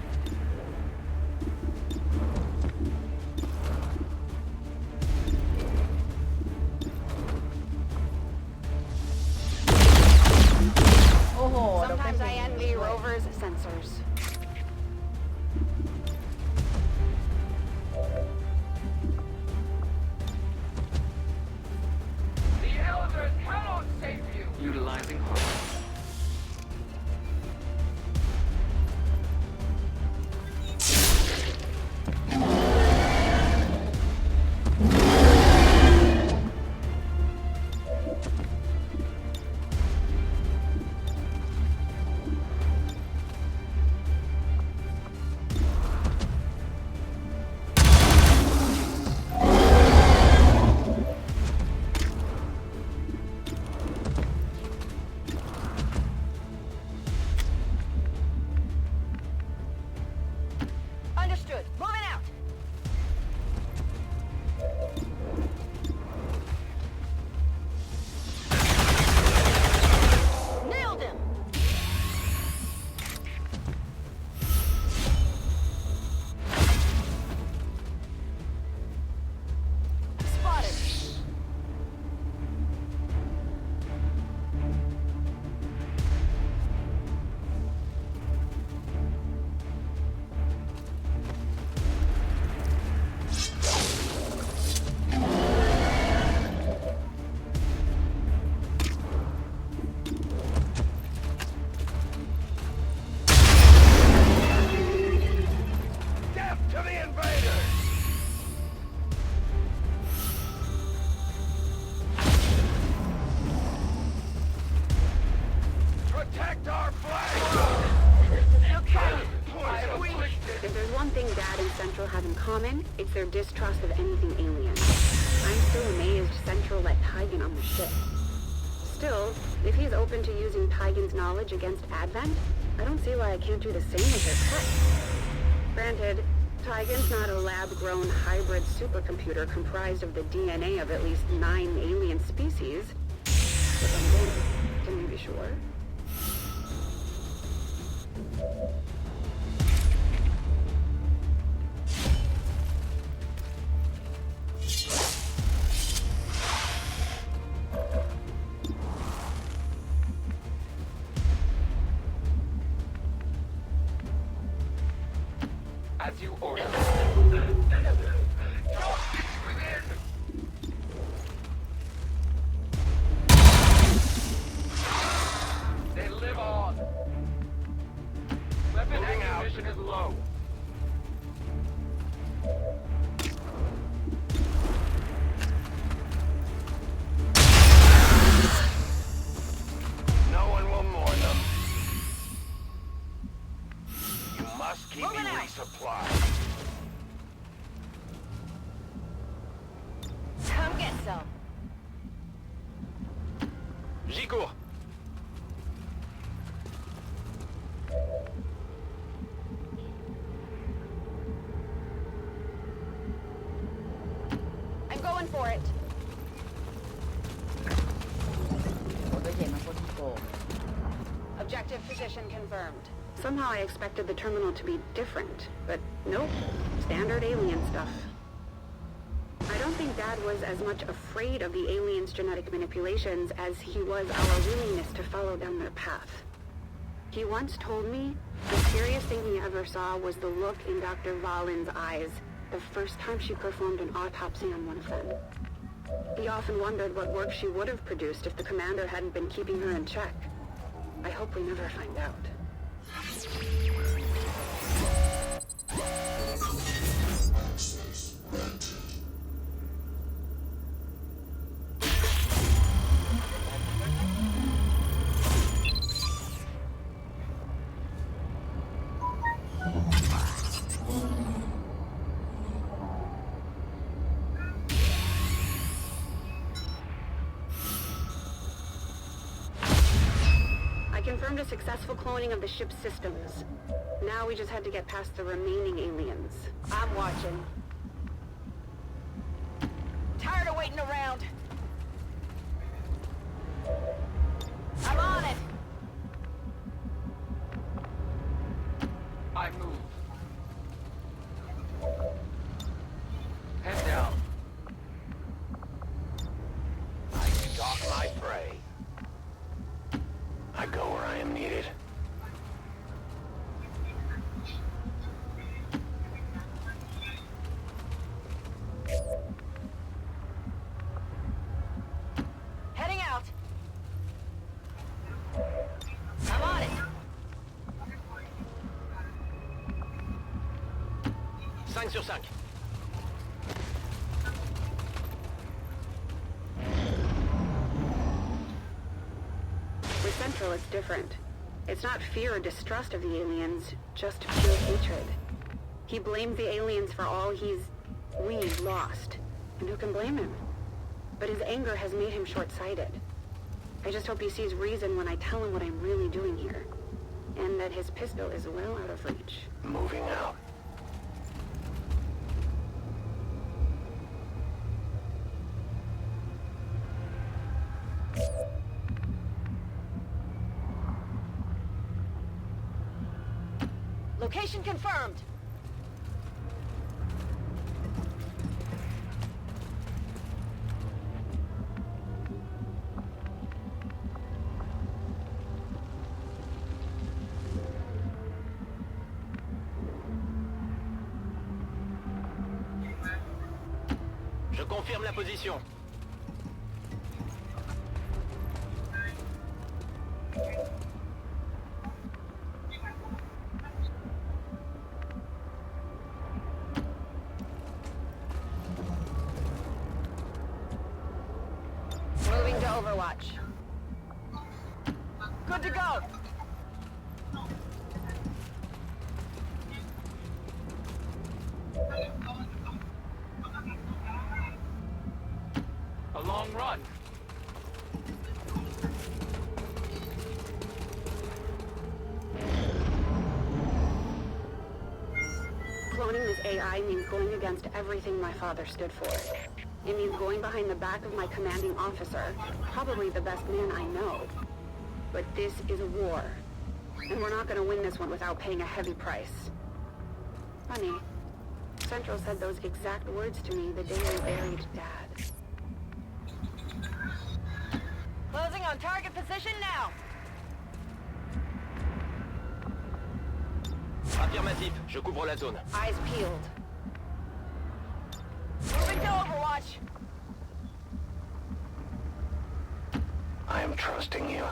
thing Dad and Central have in common, it's their distrust of anything alien. I'm still amazed Central let Tygan on the ship. Still, if he's open to using Tygan's knowledge against Advent, I don't see why I can't do the same with their tech. Granted, Tygan's not a lab-grown hybrid supercomputer comprised of the DNA of at least 9 alien species, but I'm good. Can we be sure? As you order. They live on. Weapon Moving out. ammunition is low. No one will mourn them. You must keep Moving me out. resupplied. Come get some. J'y cours. I'm going for it. โอ้ยก็เห็นมันโคตรที่โกง Objective position confirmed. Somehow I expected the terminal to be different, but nope. Standard alien stuff. I don't think Dad was as much afraid of the aliens' genetic manipulations as he was our willingness to follow down their path. He once told me the scariest thing he ever saw was the look in Dr. Valen's eyes the first time she performed an autopsy on one of them. He often wondered what work she would have produced if the commander hadn't been keeping her in check. I hope we never find out. I confirmed a successful cloning of the ship's systems. Now we just had to get past the remaining aliens. I'm watching. Tired of waiting around. I'm on it. I move. Head down. I stalk my prey. I go where I am needed. Heading out. I'm on it. Cinq sur 5. With Central, it's different. It's not fear or distrust of the aliens, just pure hatred. He blames the aliens for all we've lost. And who can blame him? But his anger has made him short-sighted. I just hope he sees reason when I tell him what I'm really doing here. And that his pistol is well out of reach. Moving out. Location confirmed. Je confirme la position. Moving to Overwatch. Good to go. long run. Cloning this AI means going against everything my father stood for. It means going behind the back of my commanding officer, probably the best man I know. But this is a war, and we're not going to win this one without paying a heavy price. Funny, Central said those exact words to me the day we buried Dad. Closing on target position now. Affirmatif, je couvre la zone. Eyes peeled. Moving to Overwatch. I am trusting you.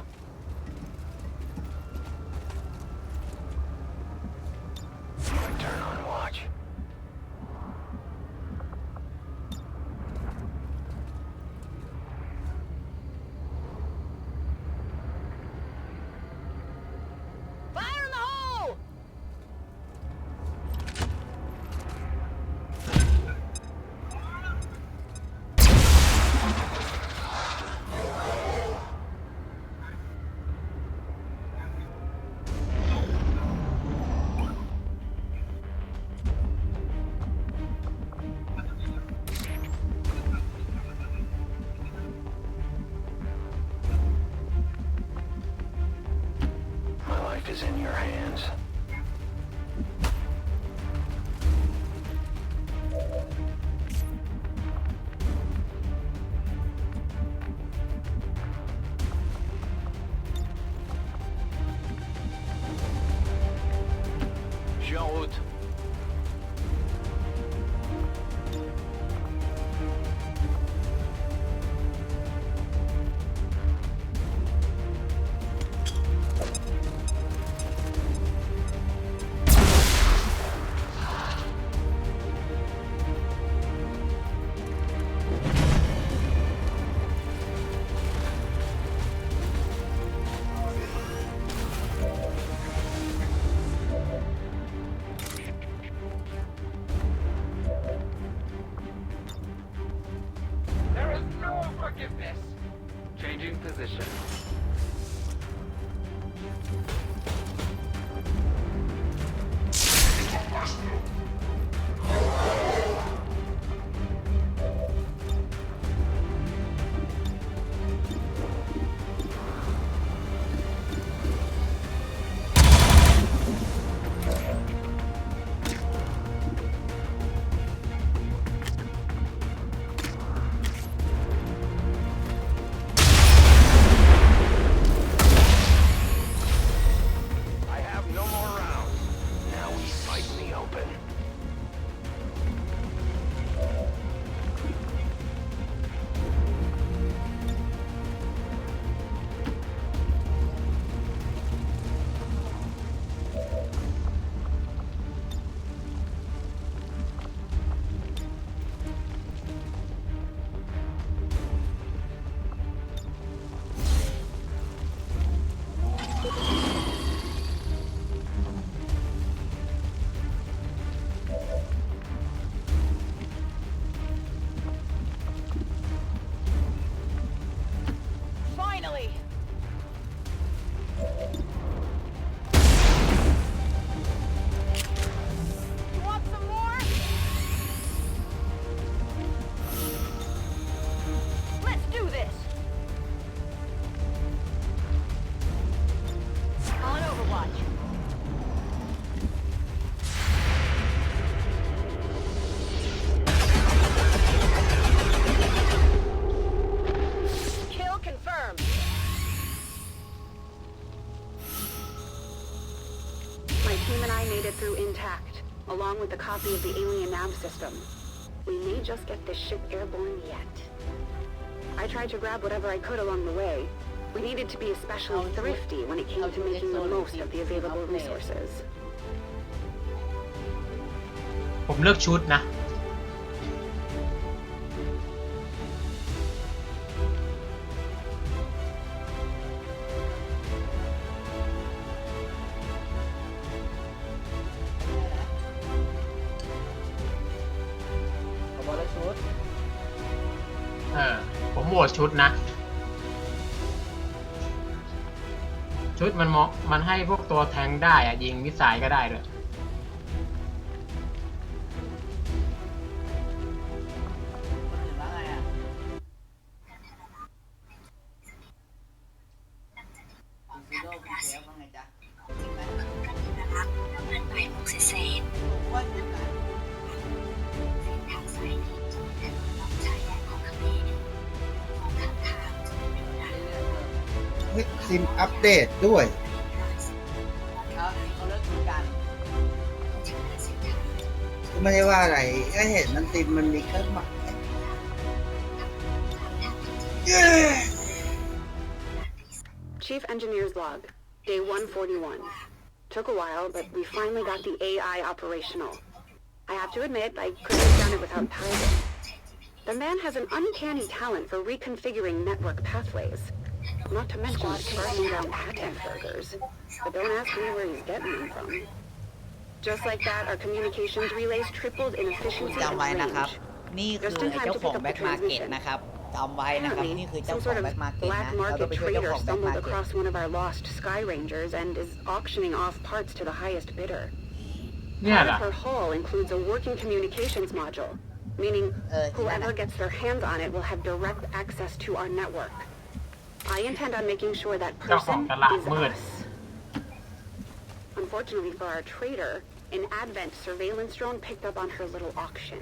My turn on watch. Fire in the hole! My life is in your hands. Je suis en route. There is no forgiveness. Changing position. I have no more rounds. Now we fight in the open. Finally! You want some more? Let's do this! On Overwatch. Kill confirmed. My team and I made it through intact, along with a copy of the alien nav system. We may just get this ship airborne yet. I tried to grab whatever I could along the way. We needed to be especially thrifty when it came to making the most of the available resources. ผมเลือกชุดนะ ผบแล้วชุด ผม โหวตชุดนะ ชุดมันให้พวกตัวแทงค์ได้อะยิงมิสไซล์ก็ได้ด้วย คนอื่นว่าไงอ่ะคุณซูโร่คุณเชฟว่าไงจ๊ะจริงไหมผมว่าจริงนะ เฮ้ยซิมอัปเดตด้วย เขาเลิกคุยกัน ก็ไม่ได้ว่าอะไรแค่เห็นมันซิมมันมีเครื่องหมาย Chief Engineer's log, day 141. Took a while, but we finally got the AI operational. I have to admit, I couldn't have done it without Tiger. The man has an uncanny talent for reconfiguring network pathways. Not to mention scarfing down patent burgers. But don't ask me where he's getting them from. Just like that, our communications relays tripled in คุณ efficiency จำ and ไว้นะครับ range. นี่คือไอ้เจ้าของแบ็คมาร์เก็ตนะครับจำไว้นะครับ นี่ Apparently, คือเจ้า some ของ sort of แบ็คมาร์เก็ต black นะเราต้อ market งไปช่วยเจ้า trader ของแบ็คมาร์ stumbled เก็ต across one of our lost Sky Rangers and is auctioning off parts to the highest bidder. เนี่ย Part แหละ of her hull includes a working communications module, meaning whoever gets their hands on it will have direct access to our network. I intend on making sure that person is us. Unfortunately for our trader, an Advent surveillance drone picked up on her little auction.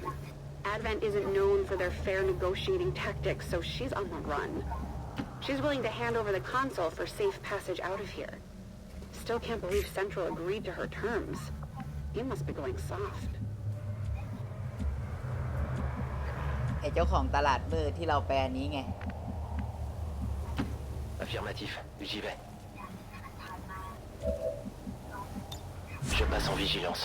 Advent isn't known for their fair negotiating tactics, so she's on the run. She's willing to hand over the console for safe passage out of here. Still can't believe Central agreed to her terms. He must be going soft. ไอ้เจ้าของตลาดมืดที่เราแปลนี้ไง Affirmatif, j'y vais. Je passe en vigilance.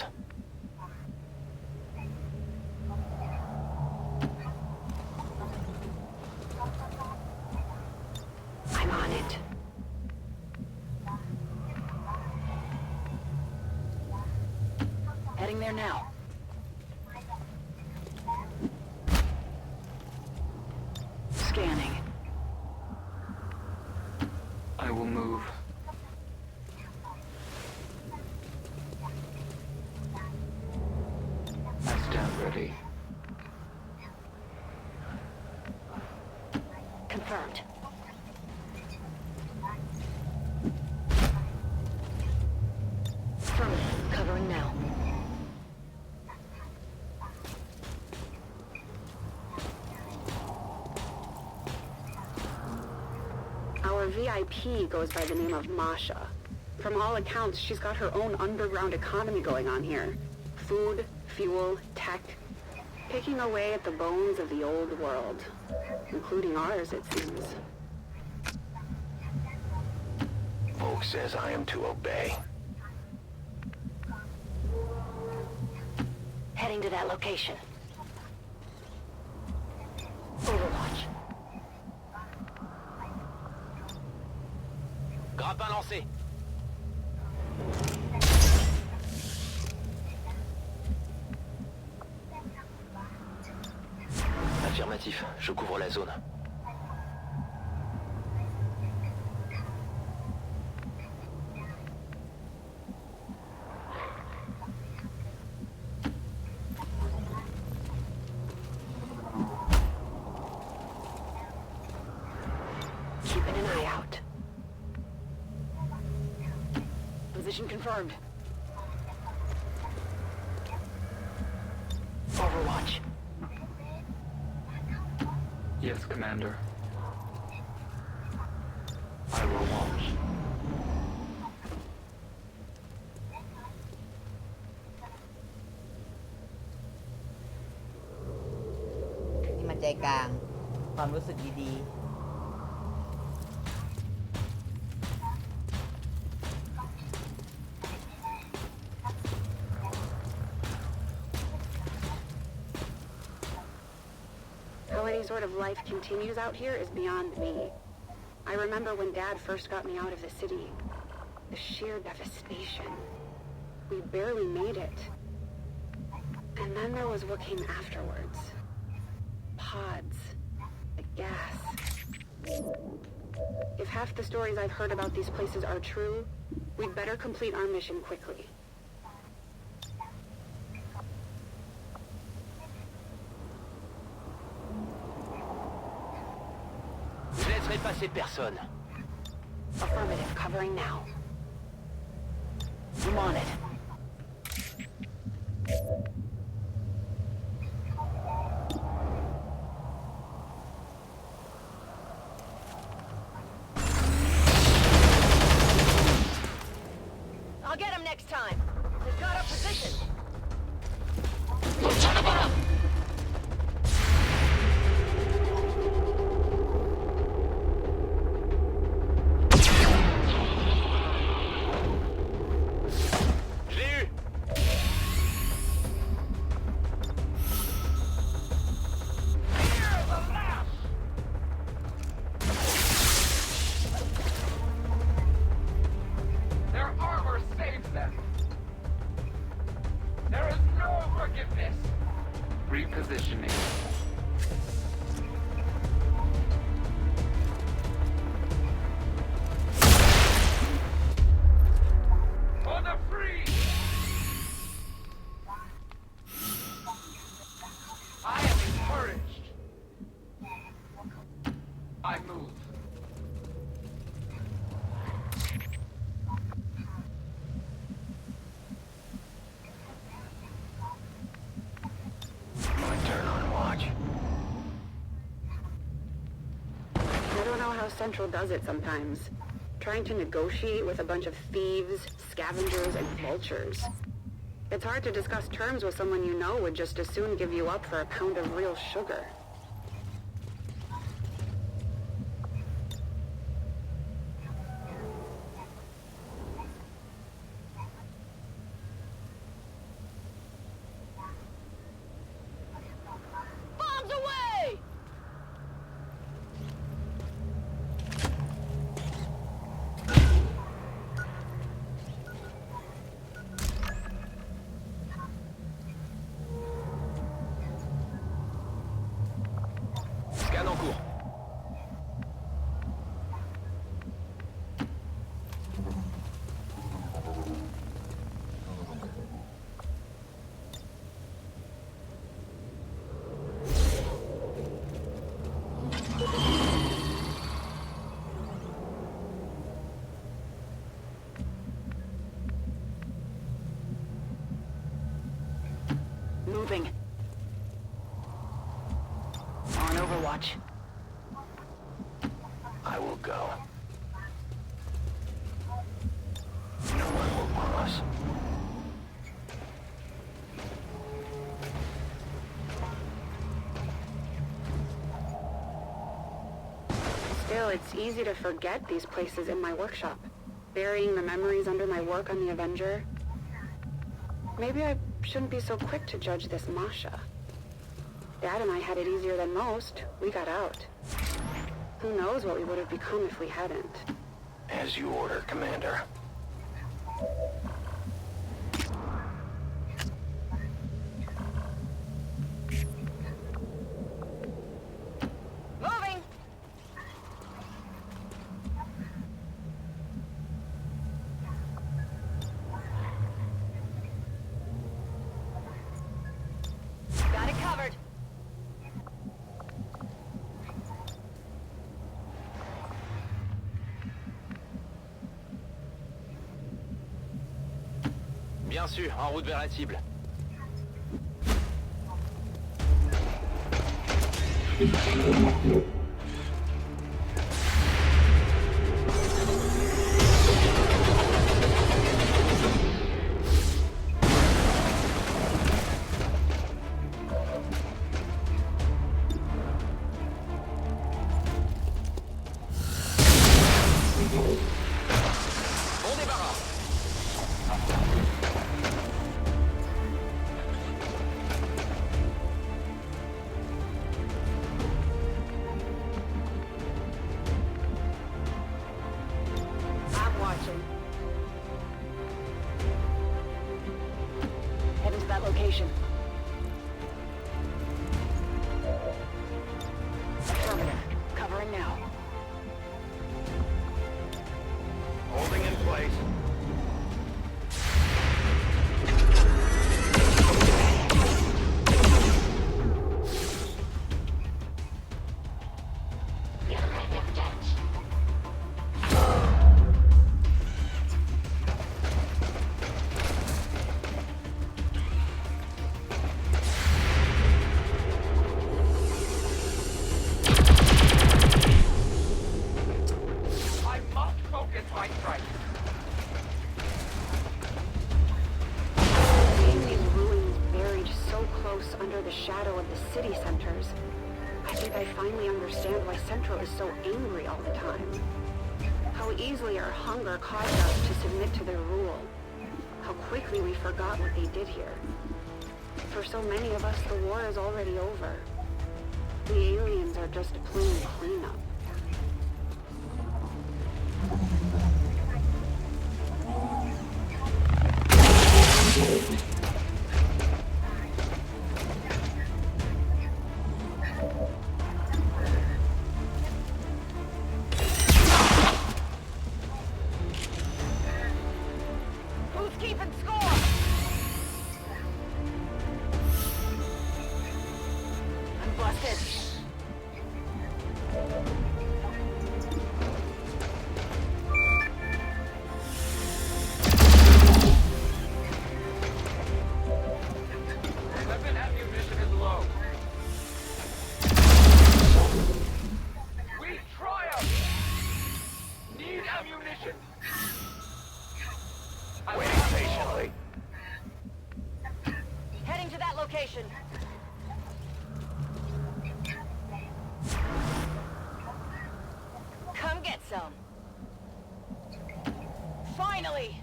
I'm on it. Heading there now. Scanning. I will move. I stand ready. Confirmed. Affirmative. Covering now. Our VIP goes by the name of Masha. From all accounts, she's got her own underground economy going on here. Food, fuel, tech. Picking away at the bones of the old world. Including ours, it seems. Volk says I am to obey. Heading to that location. Overwatch. Grappin lancé. Affirmatif, je couvre la zone. Keeping an eye out. Position confirmed. Overwatch. Yes, Commander. I will watch. นี่มันใจกลาง ความรู้สึกดี How any sort of life continues out here is beyond me. I remember when Dad first got me out of the city. The sheer devastation. We barely made it. And then there was what came afterwards. Pods. The gas. If half the stories I've heard about these places are true, we'd better complete our mission quickly. Je laisserai passer personne. Affirmative, covering now. I'm on it. I'll get him next time. They've got a position. Je l'ai eu. Their armor saves them. There is no forgiveness. Repositioning. For the free! I am encouraged. I move. My turn on watch. I don't know how Central does it sometimes. Trying to negotiate with a bunch of thieves, scavengers, and vultures. It's hard to discuss terms with someone you know would just as soon give you up for a pound of real sugar. Bombs away! Scan en cours. Moving. On Overwatch. I will go. No one will cross. Still, it's easy to forget these places in my workshop. Burying the memories under my work on the Avenger. Maybe I shouldn't be so quick to judge this Masha. Dad and I had it easier than most. We got out. Who knows what we would have become if we hadn't. As you order, Commander. Moving! Got it covered. Bien sûr, en route vers la cible. Bon débarras. house under the shadow of the city centers. I think I finally understand why Central is so angry all the time. How easily our hunger caused us to submit to their rule. How quickly we forgot what they did here. For so many of us, the war is already over. The aliens are just plain cleanup. Who's keeping score? I'm busted. Weapon ammunition is low. We triumph! Need ammunition! Wait patiently. Heading to that location. Come get some. Finally!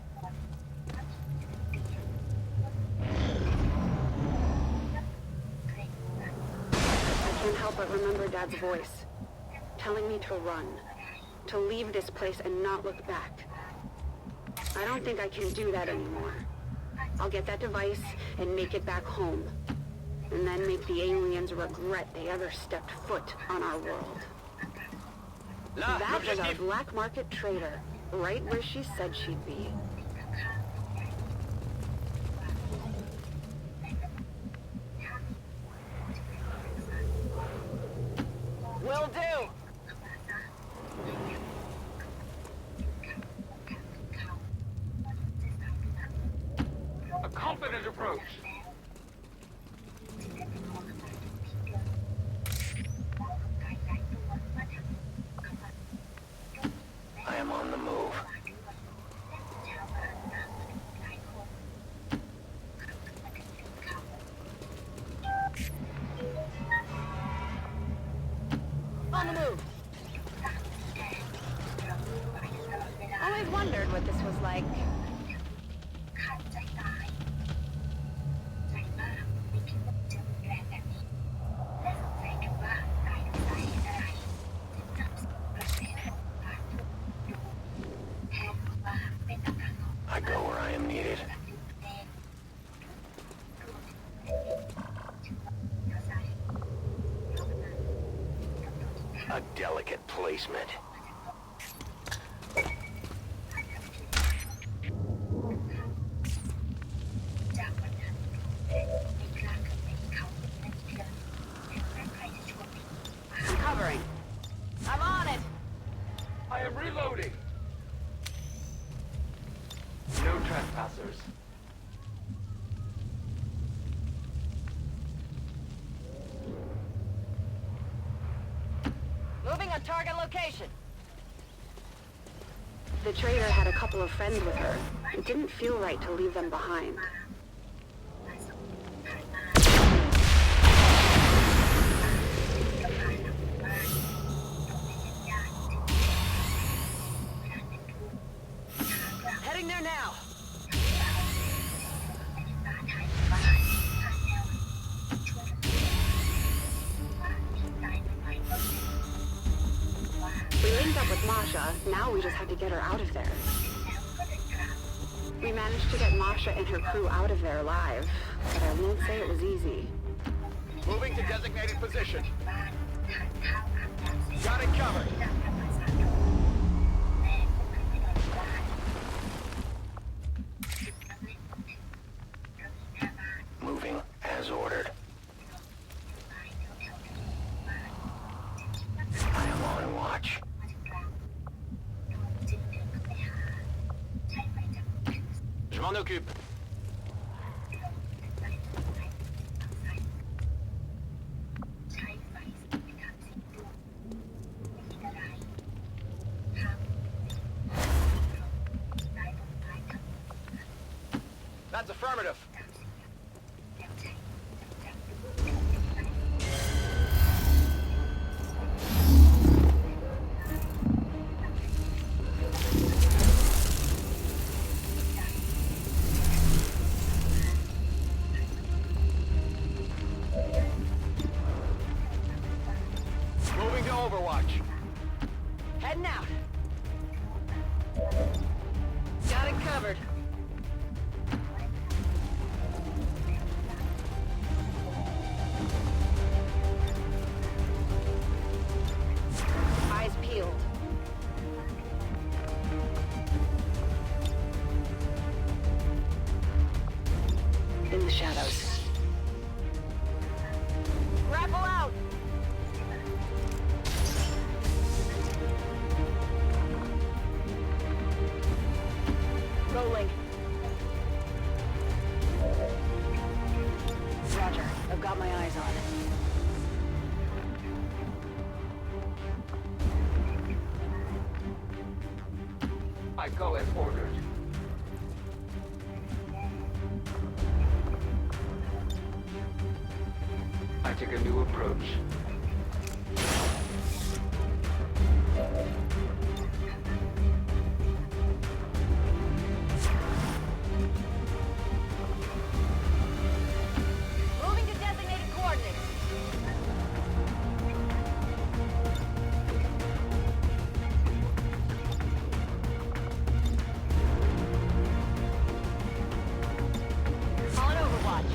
I can't help but remember Dad's voice, telling me to run, to leave this place and not look back. I don't think I can do that anymore. I'll get that device and make it back home, and then make the aliens regret they ever stepped foot on our world. Là, That was our l'objectif. black market trader, right where she said she'd be. Will do. A confident approach. I am on the move. On the move. Always wondered what this was like. I go where I am needed. A delicate placement. I'm covering. I'm on it. I am reloading. No trespassers. Moving on target location. The trader had a couple of friends with her. It didn't feel right to leave them behind. Heading there now. We linked up with Masha, now we just had to get her out of there. We managed to get Masha and her crew out of there alive, but I won't say it was easy. Moving to designated position. Got it covered. Moving as ordered. I am on watch. Je m'en occupe. That's affirmative. Overwatch. Heading out. Got it covered. Eyes peeled. In the shadows. Grapple out! Rolling. Roger. I've got my eyes on it. I go as ordered. I take a new approach. Moving to designated coordinates. On Overwatch.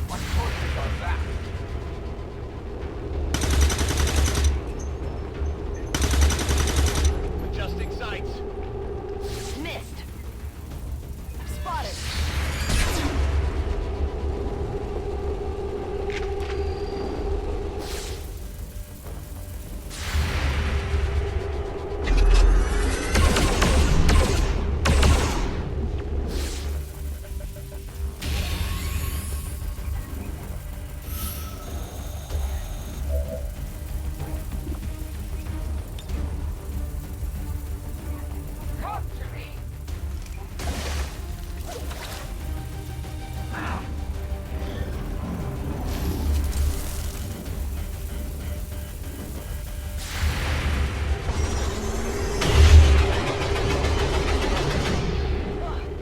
My forces are back. Adjusting sights. Missed. Spotted. Come to me.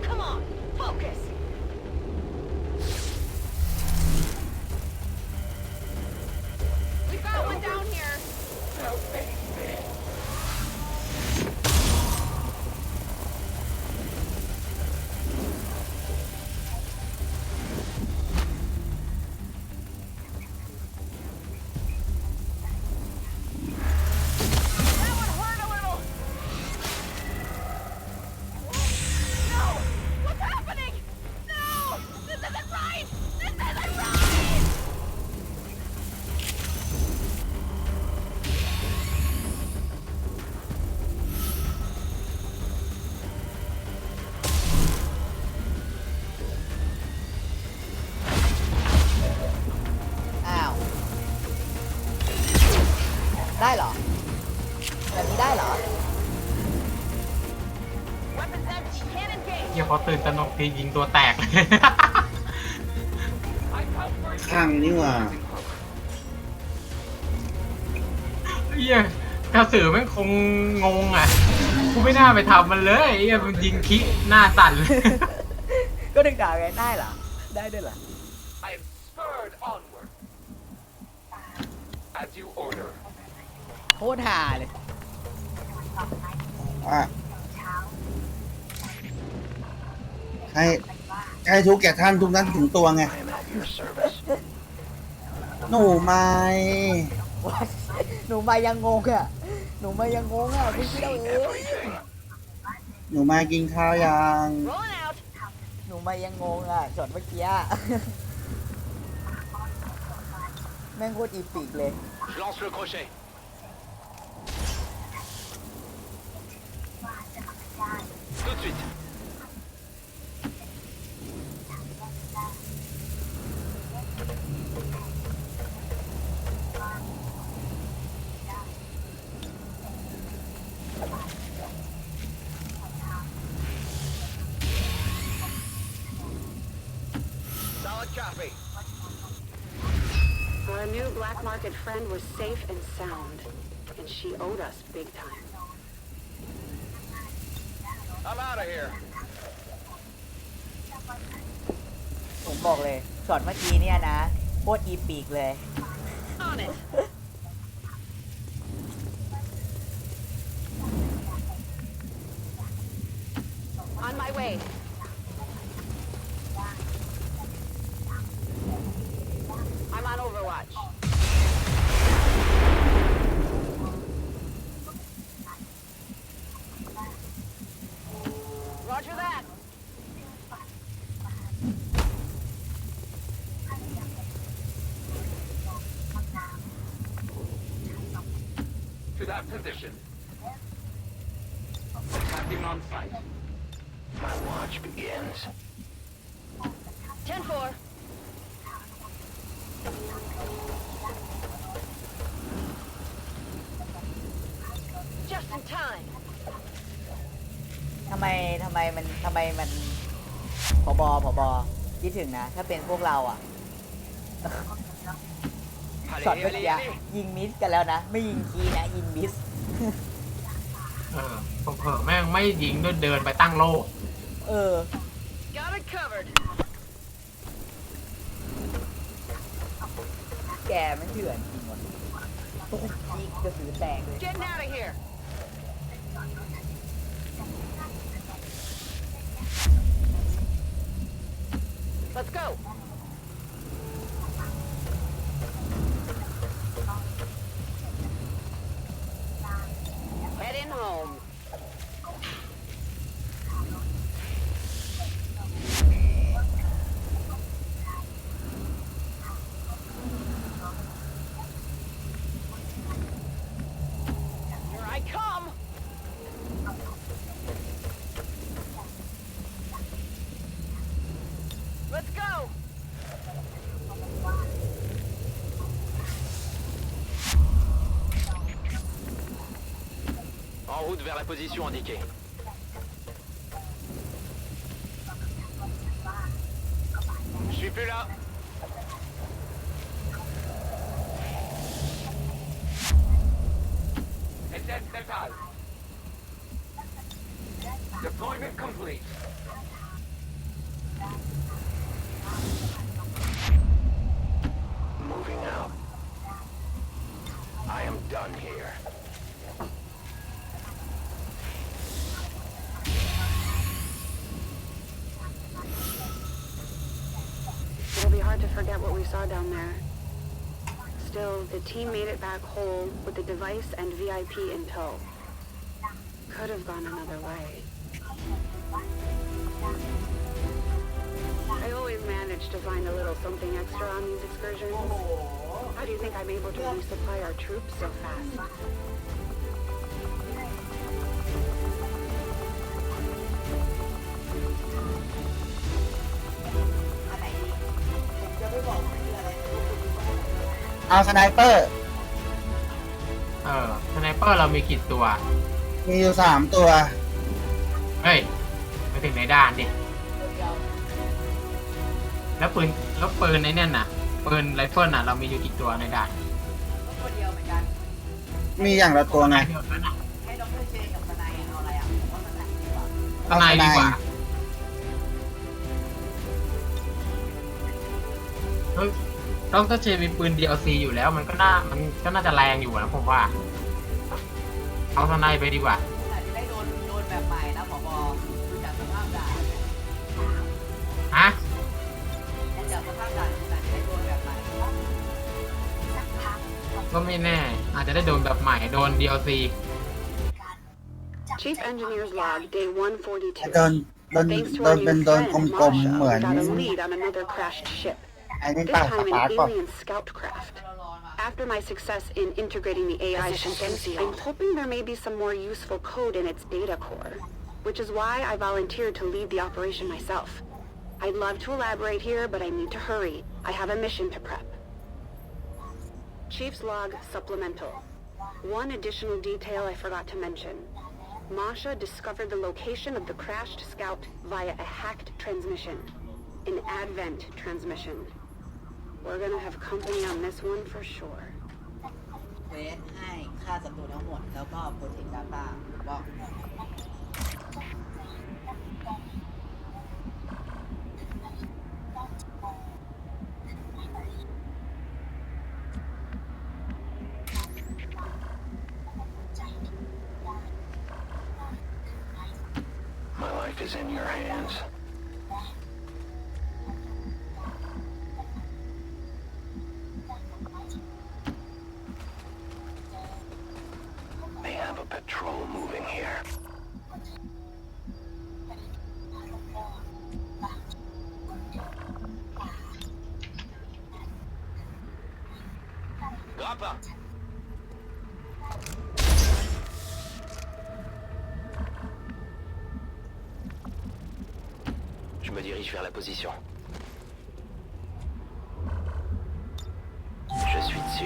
Come on, focus. We've got one down here. Help me. That one hurt a little. No! What's happening? No! This isn't right! This isn't right!อ้าว ได้เหรอ แบบนี้ได้เหรอ Weapons empty. Can't engage. เฮียพอตื่นตระหนกทียิงตัวแตก I come for you. ข้างนี่หว่า เฮียกระสือแม่งคงงงอ่ะ กูไม่น่าไปทำมันเลยเฮียมันยิงคิหน้าสั่น ก็ดึงด่าไงได้เหรอ ได้ด้วยเหรอ I am spurred onward. As you order. โคตรห่าเลย อ่ะให้ทุกแก่ท่านทุกนั้นถึงตัวไง I am at your service. หนูไม้ What? หนูมายังงงอ่ะ หนูมายังงงอ่ะ I พี่ see เจ้าเอ๋ย everything. หนูมากินข้าวยัง Rolling out. หนูมายังงงอ่ะช็อตเมื่อกี้อะแม่งโคตรอีปิกเลย Je lance le crochet. Tout de suite. Solid copy. Our new black market friend was safe and sound, and she owed us big time. I'm out of here. ผมบอกเลยช็อตเมื่อกี้เนี่ยนะโคตรอีปิกเลย on it. On my way. I'm on Overwatch. Roger that. To that position. Attacking on sight. My watch begins. 10-4. Just in time. ทำไมมันผบคิดถึงนะ ถ้าเป็นพวกเราอ่ะ ช็อต Allez, เมื่อ allez, กี้ allez. ยิงมิสกันแล้วนะ ไม่ยิงคีย์นะยิงมิส ผมเผลอแม่งไม่ยิงด้วยเดินไปตั้งโล่ เออ Got it covered. แกมันเถื่อนจริงว่ะตุ๊กยิงกระสือแตกเลย Getting out of here. Let's go. Heading home. Here I come. Let's go. En route vers la position indiquée. Je suis plus là. Identical. Deployment complete. Moving out. I am done here. It'll be hard to forget what we saw down there. Still, the team made it back whole with the device and VIP in tow. Could have gone another way. I always manage to find a little something extra on these excursions. How do you think I'm able to resupply our troops so fast? อันไหนดีผมจะไม่บอกมันคืออะไร เอาสไนเปอร์ สไนเปอร์เรามีกี่ตัว มีอยู่3 ตัว เฮ้ยไปถึงในด้านดิ ตัวเดียว แล้วปืนไอ้นั่นน่ะ ปืนไรเฟิลน่ะ เรามีอยู่กี่ตัวในด่าน ก็ตัวเดียวเหมือนกัน มีอย่างละตัวไง เดียวนั้นน่ะ ให้ดรเชนกับสไนเอาอะไรอ่ะผมว่าสไนดีกว่า ข้างในดีกว่า เฮ้ยต้องถ้าเชมีปืน DLC อยู่แล้วมันก็น่าจะแรงอยู่นะผมว่า เอาสไนไปดีกว่า อาจจะได้โดนแบบใหม่นะผบดูจากสภาพด่าน ฮะ จากสภาพด่านอาจจะได้โดนแบบใหม่ ก็ไม่แน่ อาจจะได้โดนแบบใหม่ โดน DLC Chief Engineer's Log, Day 142. โดน Thanks to โด our นเป็น new โดน friend, กลมๆ Masha, เหมือน we got a lead on another crashed ship. ไอ้นี่ This ป่ะส time ปาร์ an กป่ะ alien scout craft. เรารอมา After my success in integrating the AI Position systems, concealed. I'm hoping there may be some more useful code in its data core, which is why I volunteered to lead the operation myself. I'd love to elaborate here, but I need to hurry. I have a mission to prep. Chief's Log Supplemental. One additional detail I forgot to mention. Masha discovered the location of the crashed scout via a hacked transmission. An Advent transmission. We're gonna have company on this one for sure. เควสให้ฆ่าศัตรูทั้งหมด แล้วก็โปรเทคดาต้าบอก เ suffira pas. Je me dirige vers la position. Je suis dessus.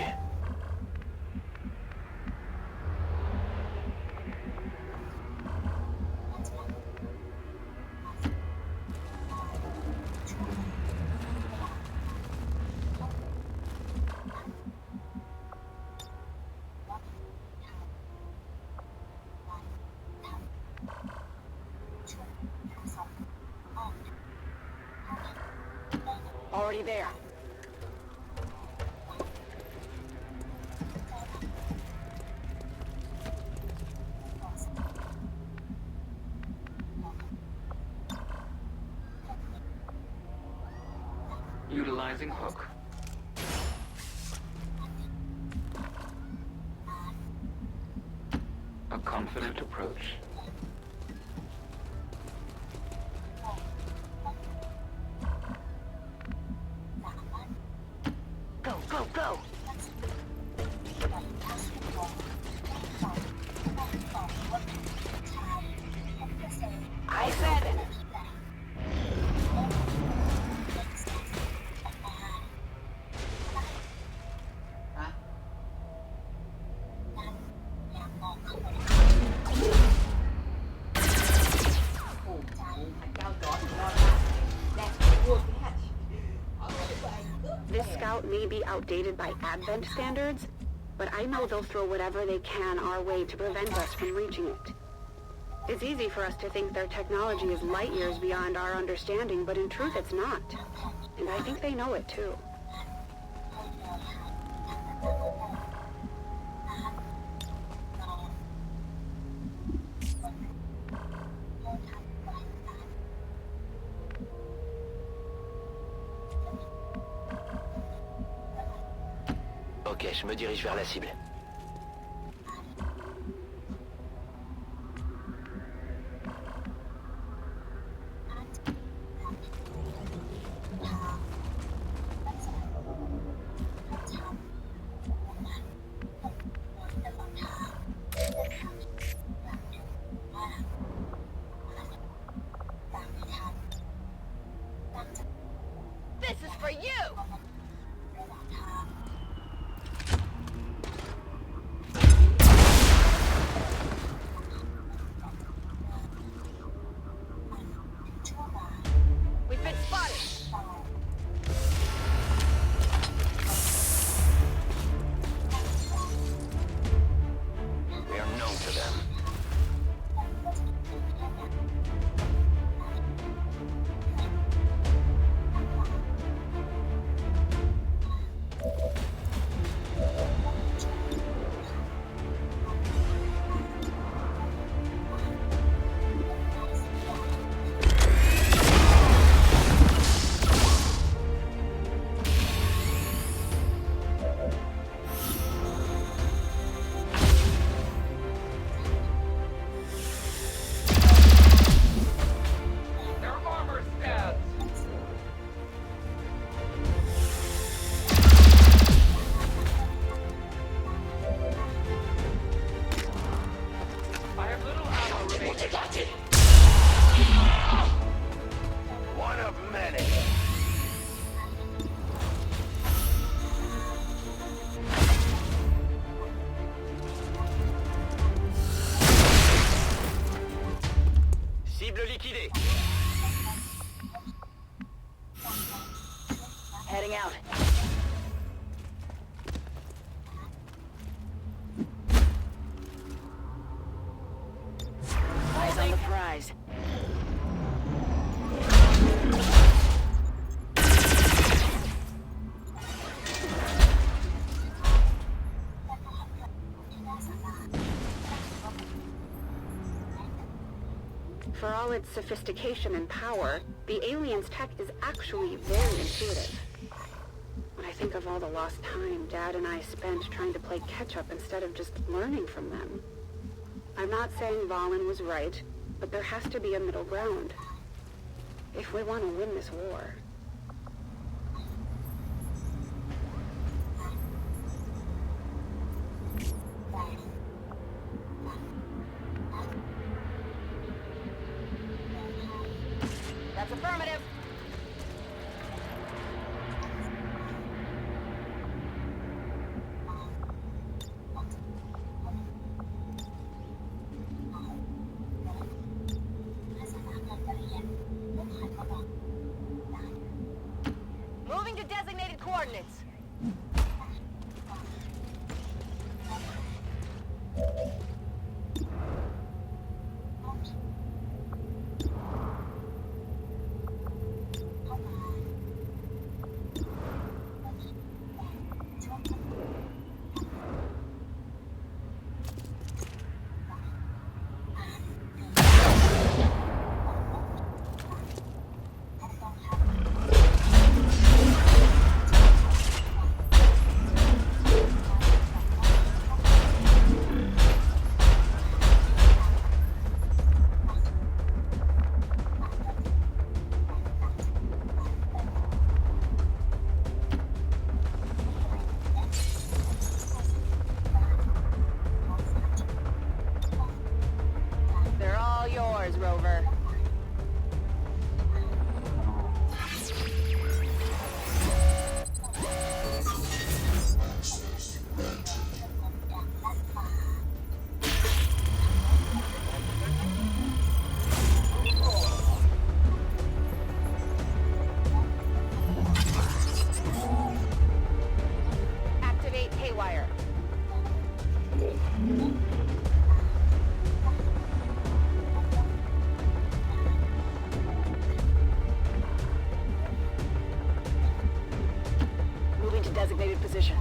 Already there. Utilizing hook. A confident approach. Go, go, go! I said it! ฮะโอ้โหพระเจ้าจอร์จรอดมากแดกพวกแคชเอาไปไป This scout may be outdated by Advent standards, but I know they'll throw whatever they can our way to prevent us from reaching it. It's easy for us to think their technology is light years beyond our understanding, but in truth it's not. And I think they know it too. Ok, je me dirige vers la cible. This is for you! We've been spotted! We are known to them. Their armor stats. I have little ammo remaining. One of many. Cible liquidée. Heading out. Eyes on the prize. For all its sophistication and power, the aliens' tech is actually very intuitive. When I think of all the lost time Dad and I spent trying to play catch-up instead of just learning from them. I'm not saying Valen was right, but there has to be a middle ground. If we want to win this war. to designated coordinates. They're all yours, Rover. Activate haywire. Moving to designated position.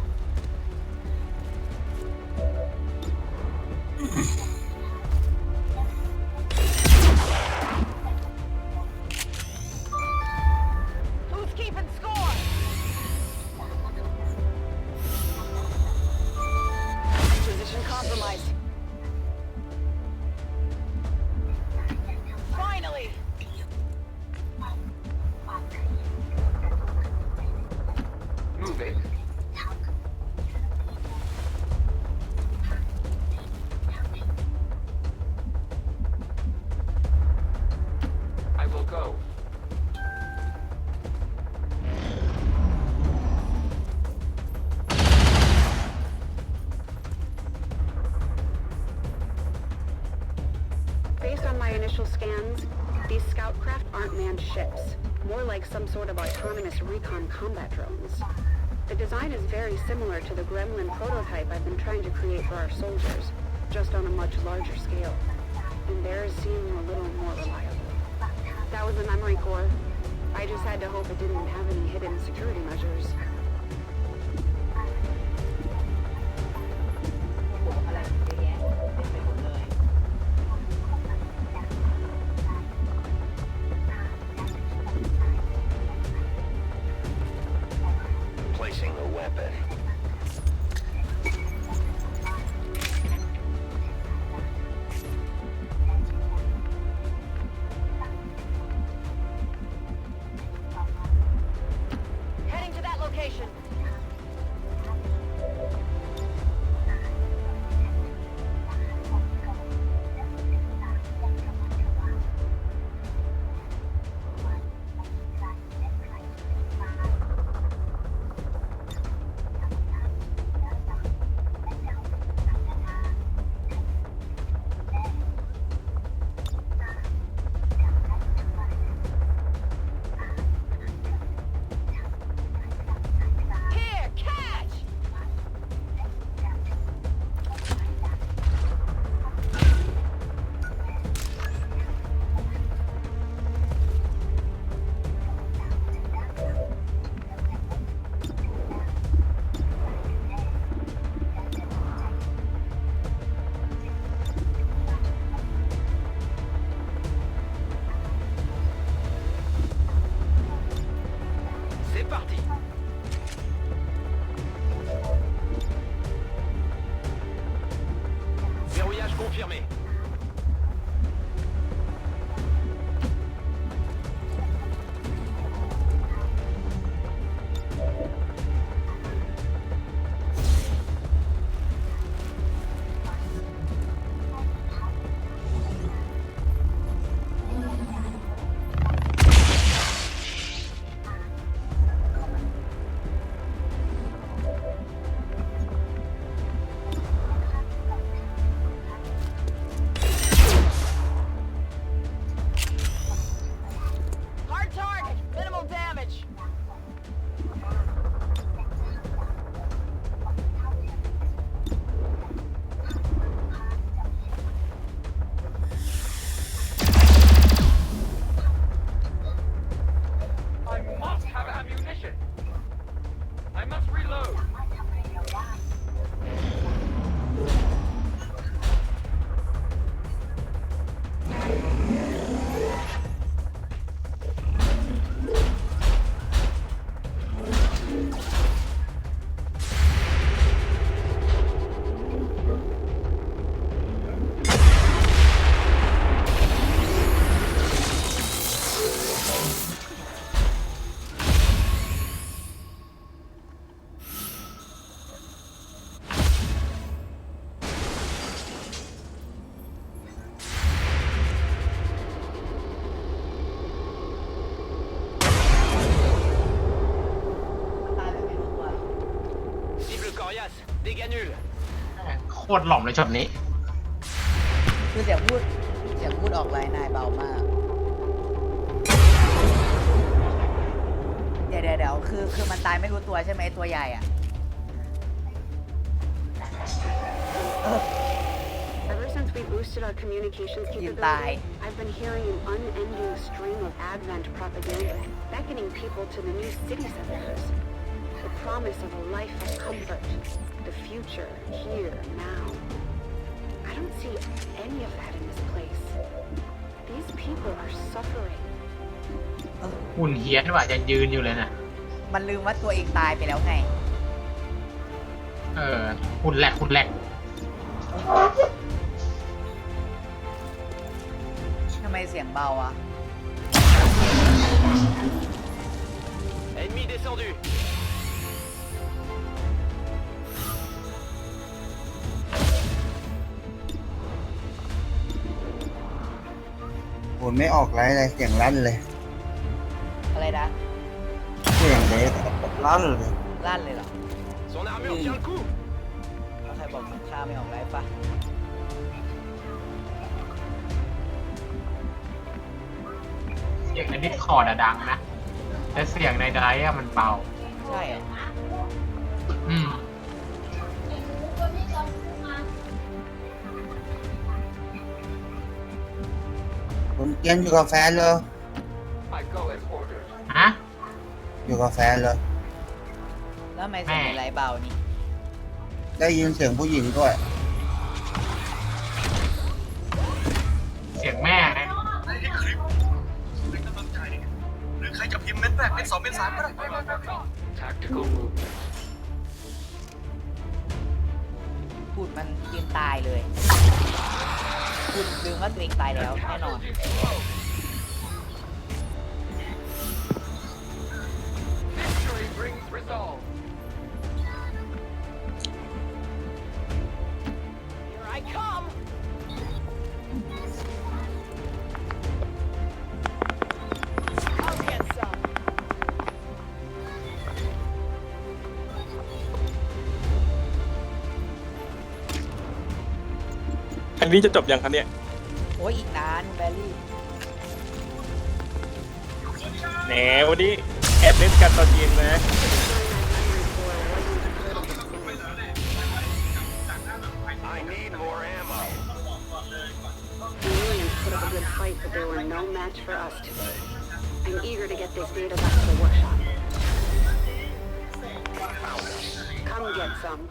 Who's keeping score? Position compromised. Finally! Moving. I will go. Based on my initial scans, these scout craft aren't manned ships. More like some sort of autonomous recon combat drones. The design is very similar to the Gremlin prototype I've been trying to create for our soldiers, just on a much larger scale. And theirs seem a little more reliable. That was the memory core. I just had to hope it didn't have any hidden security measures. Placing the weapon. Heading to that location. Here, catch! C'est parti. Verrouillage confirmé. Dégâts nuls. โคตรหล่อมเลยช็อตนี้ คือเสียงพูดออกไลน์นายเบามาก เดี๋ยวคือมันตายไม่รู้ตัวใช่ไหมตัวใหญ่อ่ะ Ever since we boosted our communications capability, I've been hearing an unending stream of Advent propaganda, beckoning people to the new city centers. The promise of a life of comfort, the future, here, now. I don't see any of that in this place. These people are suffering. หุ่นเฮี้ยนว่ะยังยืนอยู่เลยนะ มันลืมว่าตัวเองตายไปแล้วไง หุ่นแหลกทำไมเสียงเบาอ่ะ Ennemi descendu. ผมไม่ออกไรเลยเสียงลั่นเลย อะไรนะ เสียงเล็กลั่นเลย ลั่นเลยเหรอ Son armure tient le coup. แล้วใครบอกข้าไม่ออกไลฟ์ปะ เสียงในดิสคอร์ดดังนะ แต่เสียงในไดร์อะมันเบา ใช่เหรอ อืม ผมเกียนอยู่กับแฟนเลย I go as ordered. ฮะ อยู่กับแฟนเลย แล้วทำไมเสียงในไลฟ์เบานี่ ได้ยินเสียงผู้หญิงด้วย เสียงแม่ไง Tactical move. พูดมันยืนตายเลยพูดลืมว่าตัวเองตายแล้วแน่นอน Victory brings resolve. Here I come. I'll get some. อันนี้จะจบยังครับเนี่ย โอ้ยอีกนานแบลลี่ แหนวันนี้แอบเล่นกันตอนเย็นนะ I need more ammo. The aliens put up a good fight, but they were no match for us today. I'm eager to get this data back to the workshop. Come get some.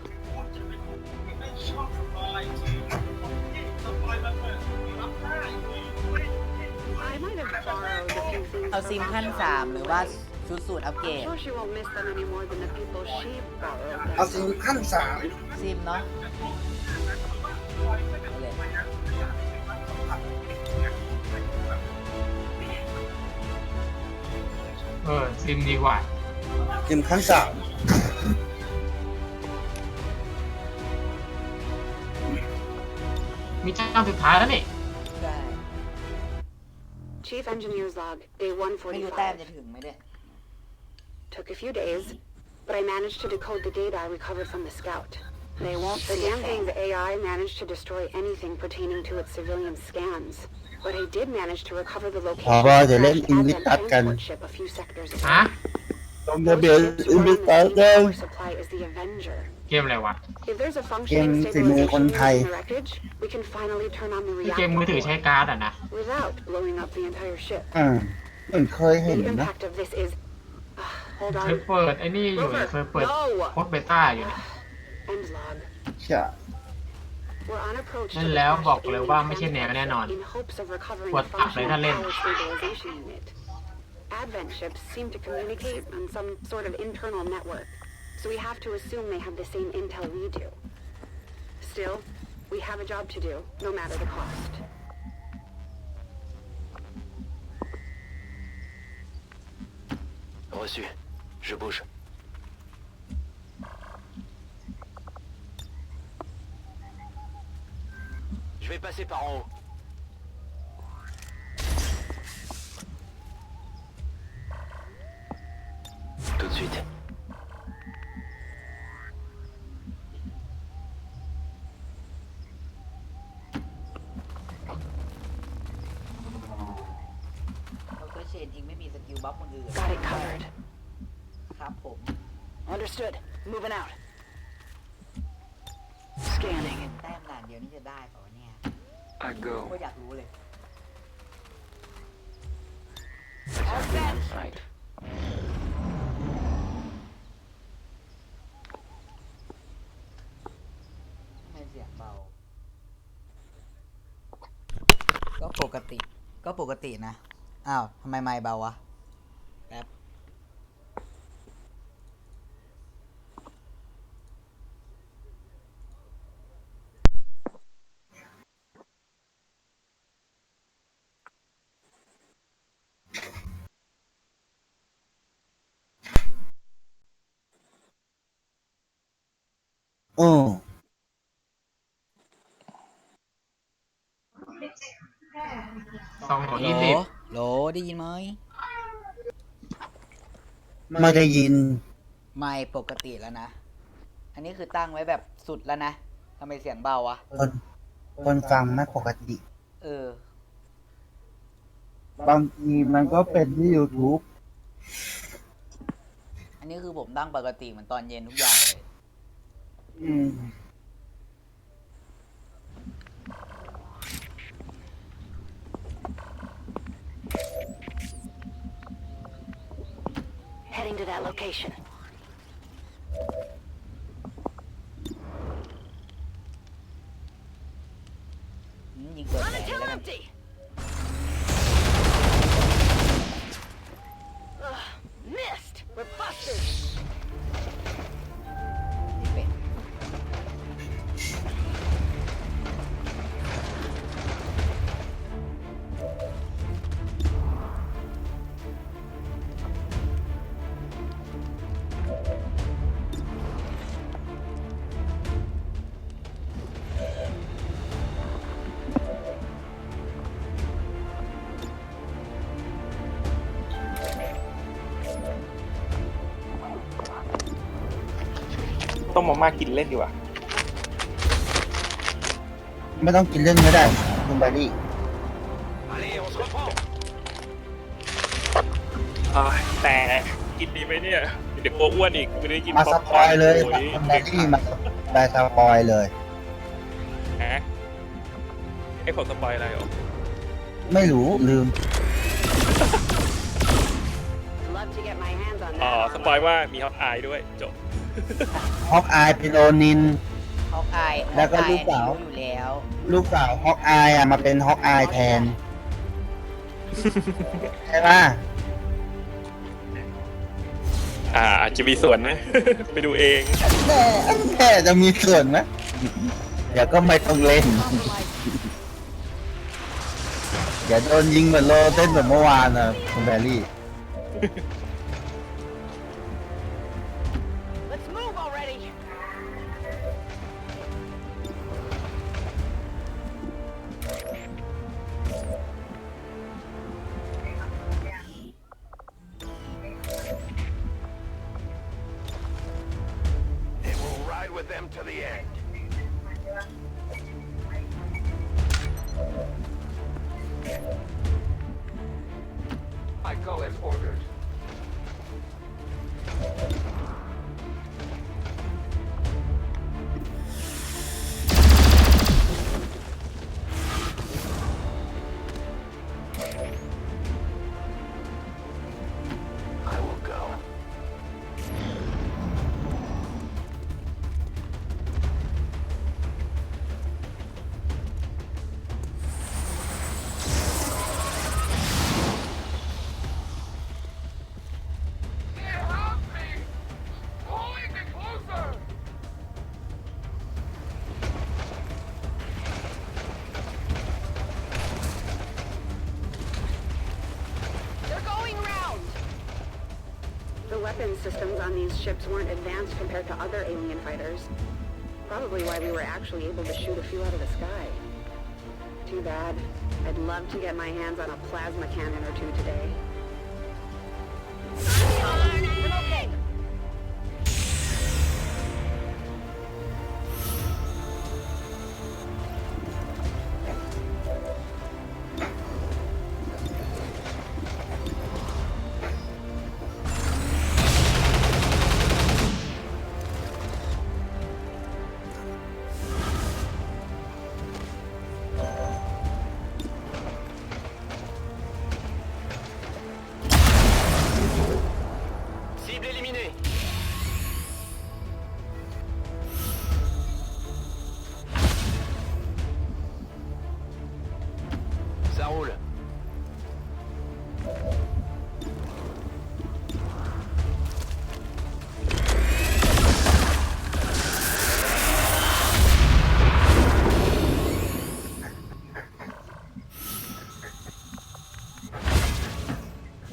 I might have borrowed a few things เอา from ซิมขั้น Xcom, 3 หรือว่าชุดสูตรอัปเกร I'm ด sure she won't miss them any more than the people she borrowed. เอาถึงขั้นสาม ซิมเนาะเอาเลย ซิมดีกว่า ถึงขั้นสาม มีเจ้าสุดท้ายแล้วนี่ ได้ Chief Engineer's Log, Day ไม่รู้แต้ม 145. จะถึงไหมเนี่ย Took a few days, but I managed to decode the data I recovered from the scout. They won't. The damn thing's AI managed to destroy anything pertaining to its civilian scans. But I did manage to recover the location of the crashed Advent transport ship a few sectors ฮะ away. ต้อง Those จะเบีย ships อิน were วิ on ส the ตา same เดิม power supply as the Avenger. เกมอะไรวะ If there's a functioning Gameฝีมือคน stabilization ไทย unit in the wreckage, we can finally turn on the เกมมือถือ reactor ใช้ core การ์ดอ่ะนะ without blowing up the entire ship. เหมือนเคยเห็น The นะ impact of this is. Hold เคย on. เปิดไอ้นี่อยู่เคยเปิดโค้ดเบต้าอยู่เนี่ย End log. ใช่ We're on approach to นั่น the แล้ว crashed บอกเลย alien ว่าไม่ใช่แนว transport แน่นอน in hopes of recovering ก a ดอัพเลยถ้า functional เล่น power stabilization unit. Advent ships seem to communicate on some sort of internal network, so we have to assume they have the same intel we do. Still, we have a job to do, no matter the cost. Reçu. Je bouge. Je vais passer par en haut. Tout de suite. Understood. Moving out. Scanning. แต้มด่านเดียวนี่จะได้เปล่าวะเนี่ย I go. ก็อยากรู้เลย Exactly on sight. ทำไมเสียงเบา ก็ปกตินะ อ้าวทำไมไมค์เบาวะแป๊บ โอ้ 2 โหล 20 โหลได้ยินไหม ไม่ได้ยิน ไม่ปกติแล้วนะ อันนี้คือตั้งไว้แบบสุดแล้วนะ ทำไมเสียงเบาวะ คนฟังไม่ปกติ เออ บางทีมันก็เป็นที่ YouTube อันนี้คือผมตั้งปกติเหมือนตอนเย็นทุกอย่างเลย อืม Heading to that location. ยิงเปิดแสงเลยแล้วกัน empty. Missed. We're busted. นี่เป็น ต้มมาม่ากินเล่นดีกว่า ไม่ต้องกินเล่นก็ได้คุณบารี่ Allez, on se reprend. แต่กินดีไหมเนี่ย เดี๋ยวกลัวอ้วนอีกไม่ได้กิน มาสปอยเลย โอ้ คุณบารี่มาสปอยเลย ฮะไอ้ผมสปอยอะไรหรอ ไม่รู้ลืม Love to get my hands on อ๋อ that. สปอยว่ามีฮอตอายด้วยจบ ฮอกอายเป็นโอนิน ฮอกอาย แล้วก็ลูกสาว รู้อยู่แล้ว ลูกสาวฮอกอายมาเป็นฮอกอายแทน ใช่ปะ อาจจะมีส่วนนะ ไปดูเอง แน่จะมีส่วนไหมเดี๋ยวก็ไม่ต้องเล่น เดี๋ยวโดนยิงเหมือนโลเต้นแบบเมื่อวานนะคุณแบรี่ Let's move already. And we'll ride with them to the end. I go as ordered. I will go. Help me! Pulling me closer! They're going round. The weapons systems on these ships weren't advanced compared to other alien fighters. Probably why we were actually able to shoot a few out of the sky. Too bad. I'd love to get my hands on a plasma cannon or two today. I'm okay. éliminé. Ça roule.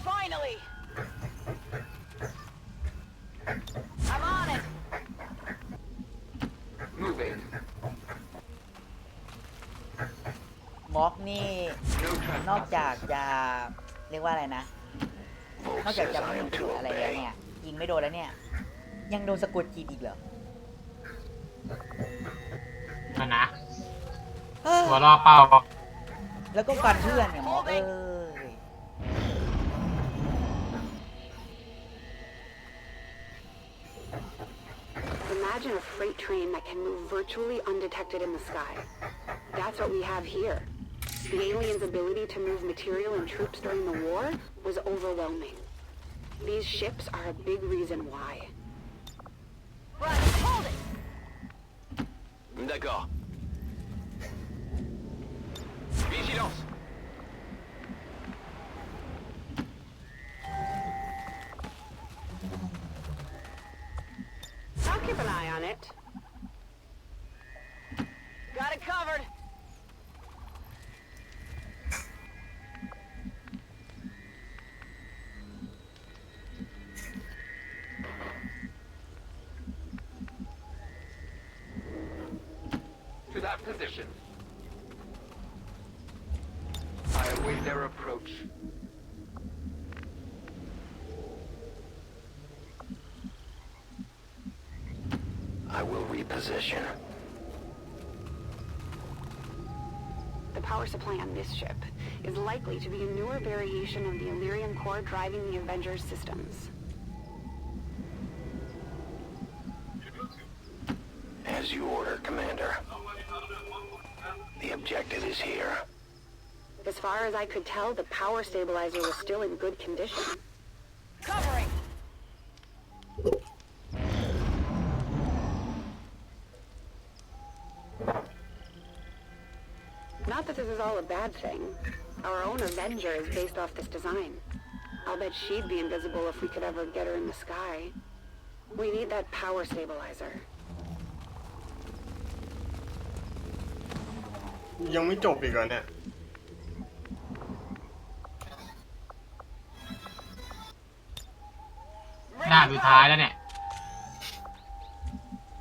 Finally. I'm on it. Moving. ม็อกนี่ No นอก trespassing. จากจะเรียกว่าอะไรนะ Volk นอกจาก says จะ I ไม่ am ถู to กอะไรแล้ว obey. เนี่ยยิงไม่โดนแล้วเนี่ย ยังโดนสะกดจิตอีกเหรอ นะ เฮ้ย หัวรอเป้า แล้วก็ฟันเพื่อนเนี่ยม็อกเอ้ย Imagine a freight train that can move virtually undetected in the sky. That's what we have here. The aliens' ability to move material and troops during the war was overwhelming. These ships are a big reason why. Right, hold it. D'accord. Vigilance. I'll keep an eye on it. Got it covered. To that position. I await their approach. I will reposition. The power supply on this ship is likely to be a newer variation of the Illyrian core driving the Avengers systems. As you order, Commander. The objective is here. As far as I could tell, the power stabilizer was still in good condition. Covering. Not that this is all a bad thing. Our own Avenger is based off this design. I'll bet she'd be invisible if we could ever get her in the sky. We need that power stabilizer. ยังไม่จบอีกเหรอเนี่ย ด่านสุดท้ายแล้วเนี่ย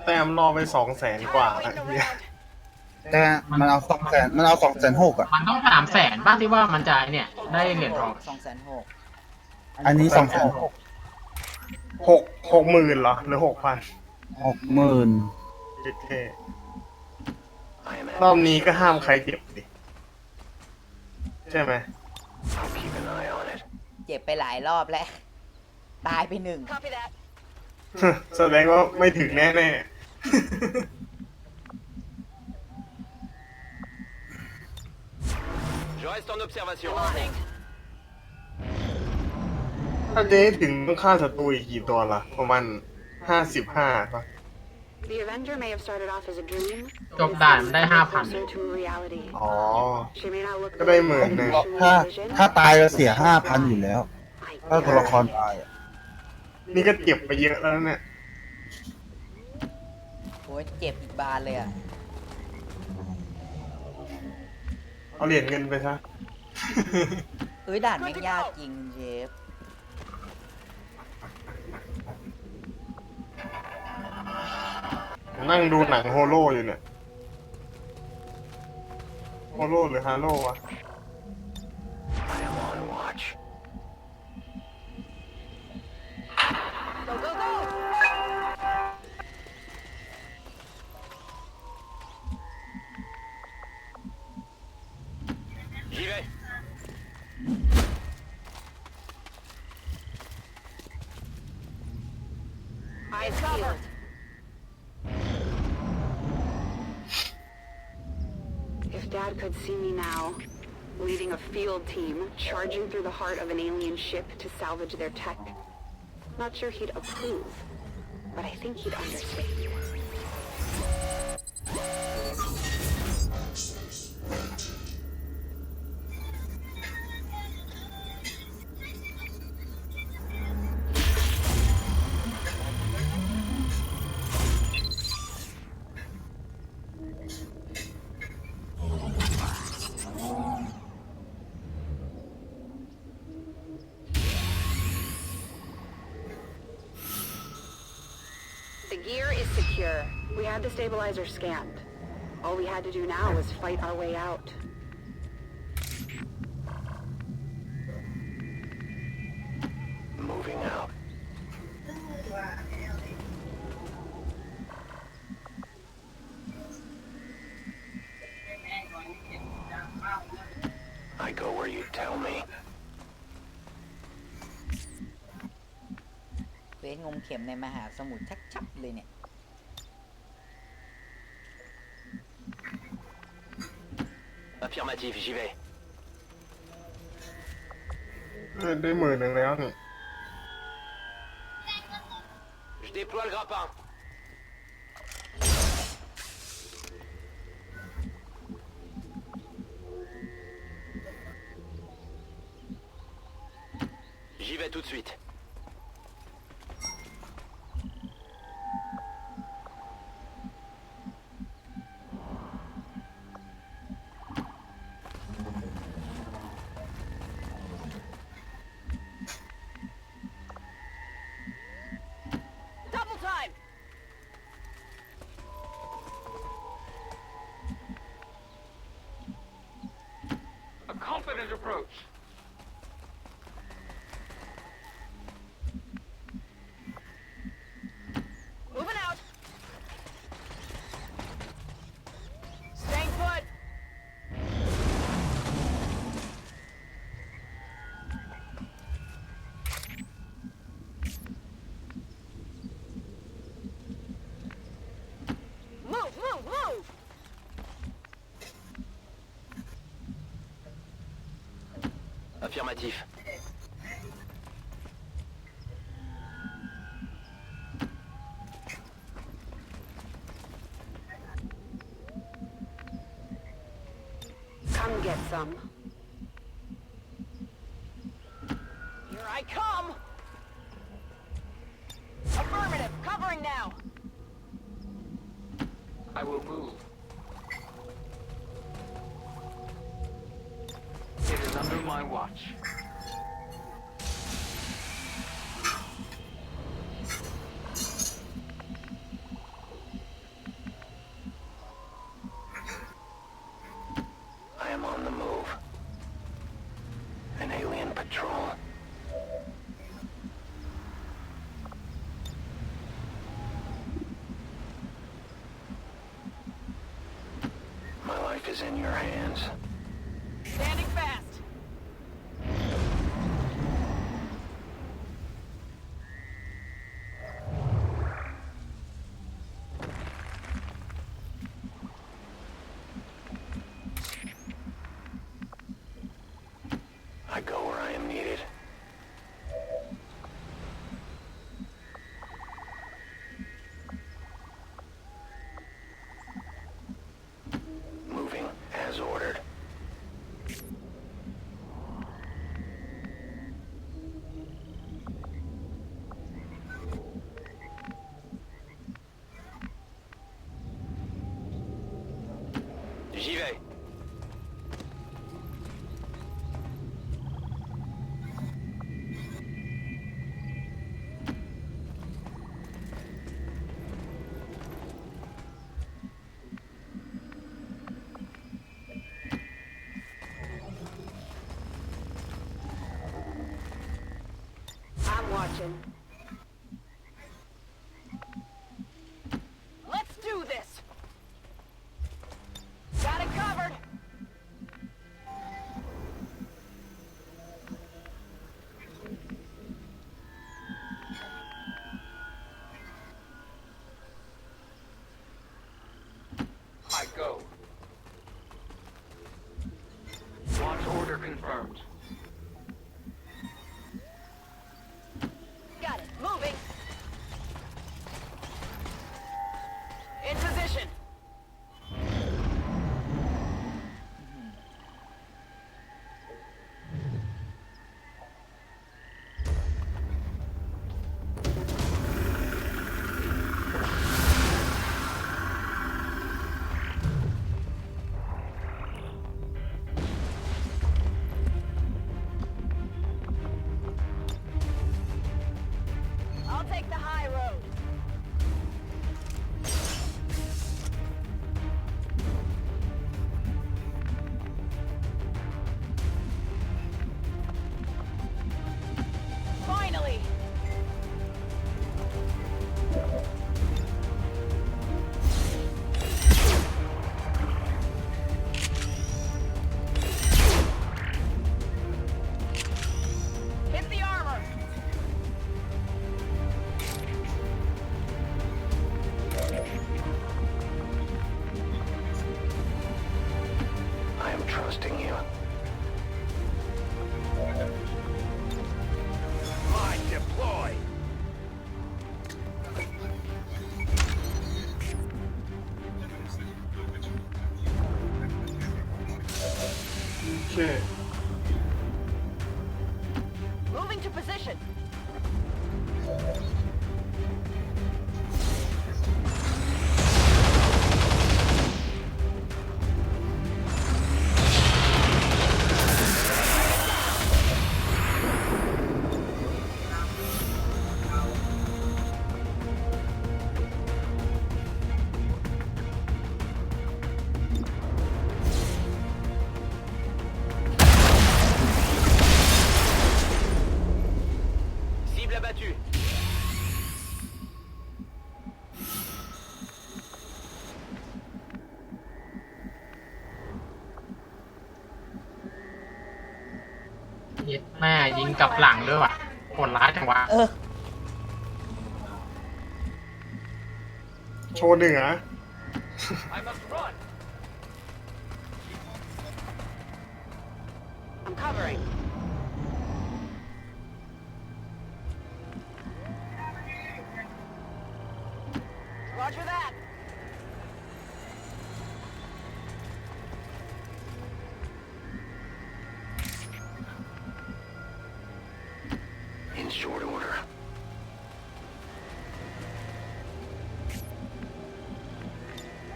แต้มรอไป200,000 กว่าอะเนี่ย แต่มันเอา200,000มันเอา260,000อ่ะ มันต้อง300,000บ้างที่ว่ามันจะเนี่ยได้เหรียญทอง 260,000 อันนี้260,000 60,000เหรอหรือ 6,000 60,000 เจ็ดเท่ I am รอบ at นี้ก็ห้ามใครเจ็บดิ ใช่ไหม I'll keep an eye on it. เจ็บไปหลายรอบแล้ว ตายไปหนึ่ง Copy that. แสดงว่าไม่ถึงแน่ Je reste en observation. ๆ ถ้าเจ๊ถึงต้องฆ่าศัตรูอีกกี่ตัวล่ะ ประมาณ55 ป่ะ The Avenger may have started off as a dream, จบด่านได้ closer to reality. อ๋อ She may not look ก็ได้10,000 like หนึ่ง ถ้าตายเราเสีย 5,000 อยู่แล้ว ถ้าตัวละครตายอะ นี่ก็เจ็บไปเยอะแล้วเนี่ย โอ้ยเจ็บอีกบานเลยอ่ะ เอาเหรียญเงินไปซะ เอ้ยด่านไม่งยากจริงเจฟ นั่งดูหนังโฮโลอยู่เนี่ย โฮโลหรือฮาโลวะ I am on watch. Go, go, go! J'y vais. Eyes peeled. If Dad could see me now, leading a field team, charging through the heart of an alien ship to salvage their tech, Not sure he'd approve, but I think he'd understand. The gear is secure. We had the stabilizer scanned. All we had to do now was fight our way out. Moving out. I go where you tell me. เวทงมเข็มในมหาสมุทรชักๆเลยเนี่ย Affirmatif, j'y vais. ได้10,000แล้วนี่ Je déploie le grappin. J'y vais tout de suite. Double time! A confident approach. Moving out. Staying put. Move, move, move. Affirmatif. Come get some. Here I come. Affirmative. Covering now. I will move. It is under my watch. I am on the move. An alien patrol. My life is in your hands. Standing fast. I go where I am needed. Moving as ordered. J'y vais. I'm watching. Let's do this. Got it covered. I go. Launch order confirmed. Got it. Move. เค Moving to position. Cible abattue. เย็ดแม่ยิงกลับหลังด้วยว่ะโหดร้ายจังวะ โชว์เหนือ I must run. I'm covering. Roger that. In short order.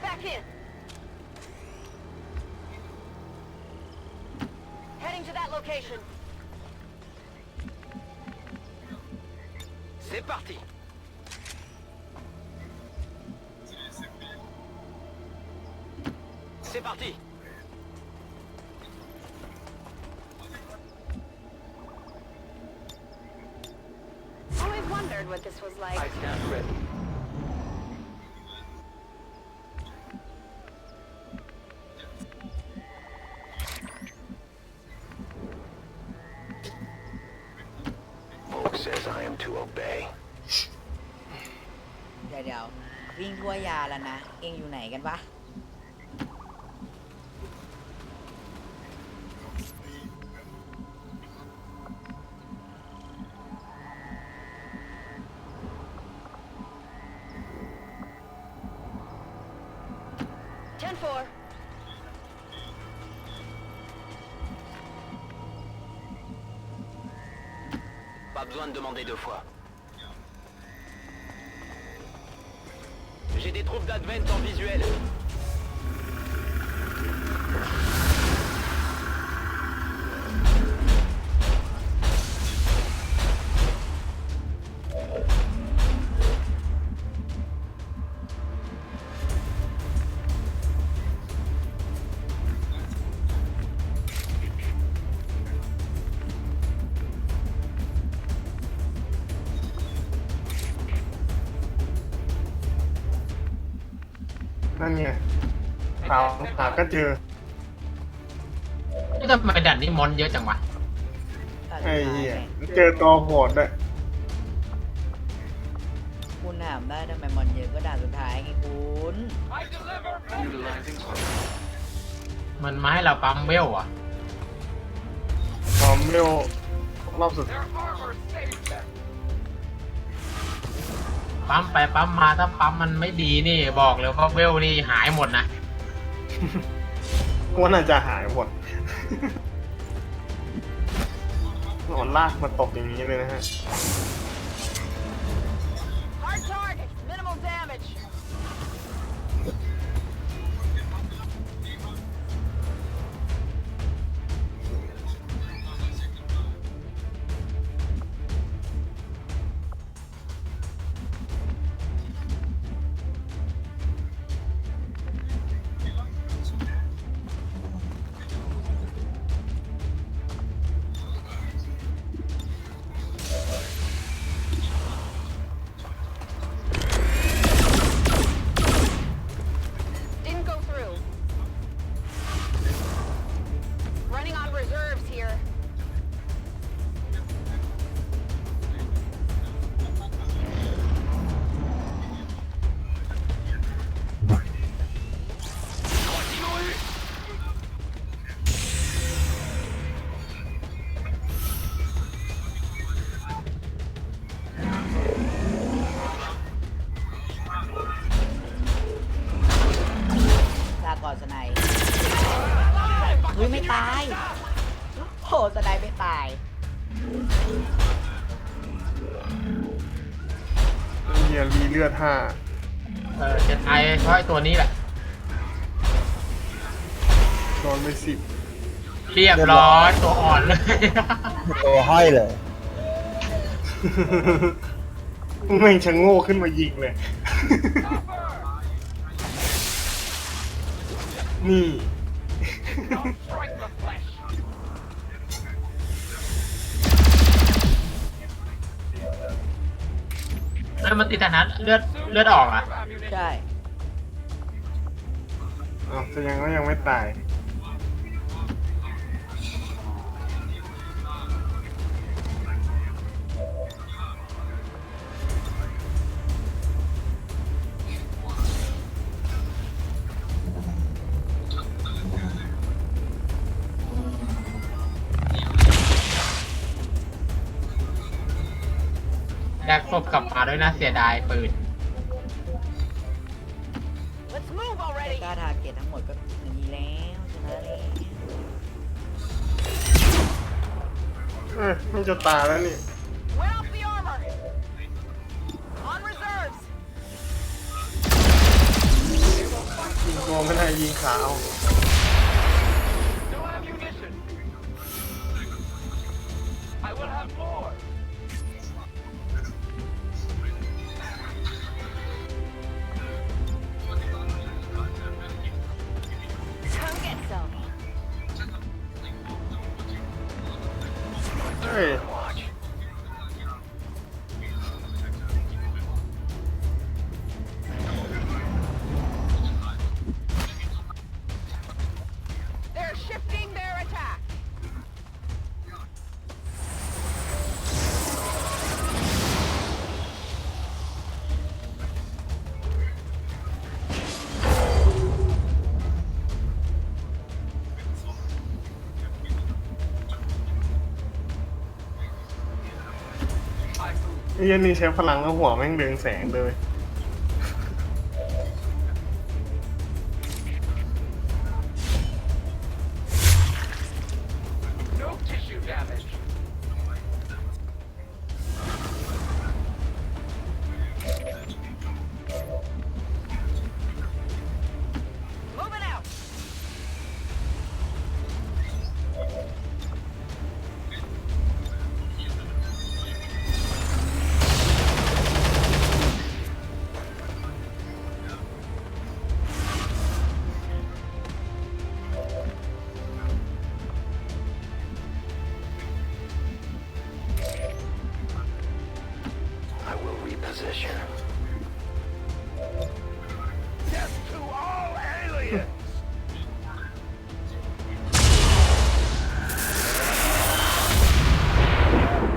Back in. Heading to that location. C'est parti. C'est parti. Always wondered what this was like. I stand ready. Volk says I am to obey. เดี๋ยววิ่งทั่วยาแล้วนะ เองอยู่ไหนกันวะ 10-4. Pas besoin de demander deux fois. J'ai des troupes d'Advent en visuel.นั่นไงหาก็เจอ นี่ทำไมดันนี่มอนเยอะจังวะ ไอ้เหี้ยเจอตัวโหดด้วย คุณถามได้ทำไมมันเยอะก็ด่านสุดท้ายไงคุณ I deliver Utilizing smoke. มันมาให้เราปั๊มเวลอ่ะ พร้อมเร็วรอบสุด Their armor saves them. ปั๊มไปปั๊มมาถ้าปั๊มมันไม่ดีนี่บอกเลยว่าเวลนี่หายหมดนะ ว่าน่าจะหายหมด นอนลากมาตกอย่างนี้เลยนะฮะ Hard target. Minimal damage. ลาก่อนสไนยเฮ้ยไม่ตาย สไนไม่ตาย เฮียรีเลือด5 จะตายเพราะไอ้ตัวนี้แหละ โดนไป10 เรียบร้อยตัวอ่อนเลย ตัวห้อยเลย แม่งชะโง่ขึ้นมายิงเลย นี่ Strike the flesh. แล้วมันติดฐานะเลือดออกอ่ะ ใช่ อ้าวแสดงว่ายังไม่ตาย แดกศพกลับมาด้วยนะเสียดายปืน Let's move แต่ already. กล้าทาร์เก็ตทั้งหมดก็อย่างนี้แล้วชนะแล้ว มันจะตายแล้วนี่ Wet off the armor. On reserves. ยิงโกงไม่ได้ยิงขาเอา No ammunition. I will have more. Come get some. เฮ้ย Watch. They're shifting their attack. ไอ้เหี้ยันนี่ใช้พลังแล้วหัวแม่งเรืองแสงเลย No tissue damage. Moving out. I will reposition. Death to all aliens.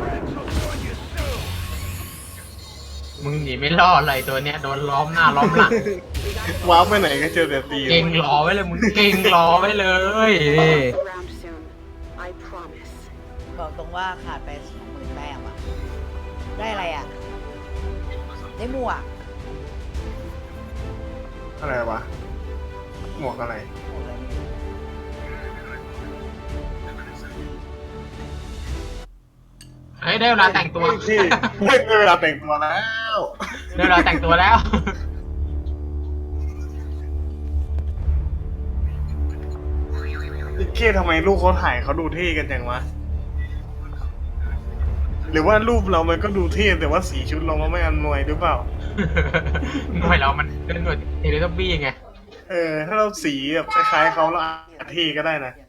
Friends will join you soon. มึงหนีไม่รอดอะไรตัวเนี้ยโดนล้อมหน้าล้อมหลัง ว้าวไปไหนก็เจอแต่ตี เก่งรอไว้เลยมึงเก่งรอไว้เลย Around soon. I promise. บอกตรงว่าขาดไป20,000แต้มอ่ะ ได้อะไรอ่ะ ได้หมวก อะไรวะ หมวกอะไร หมวกอะไรไม่รู้ เฮ้ยได้เวลาแต่งตัว พี่ไม่ได้เวลาแต่งตัวแล้ว ได้เวลาแต่งตัวแล้ว ไอ้เก้ทำไมลูกเขาถ่ายเขาดูเท่กันจังวะ หรือว่ารูปเรามันก็ดูเท่แต่ว่าสีชุดเรามันไม่อำนวยหรือเปล่า หน่วยเรามันเป็นหน่วยเทเลทับบี้ไง ถ้าเราสีแบบคล้ายๆเขาแล้วอาจเท่ก็ได้นะ อย่าง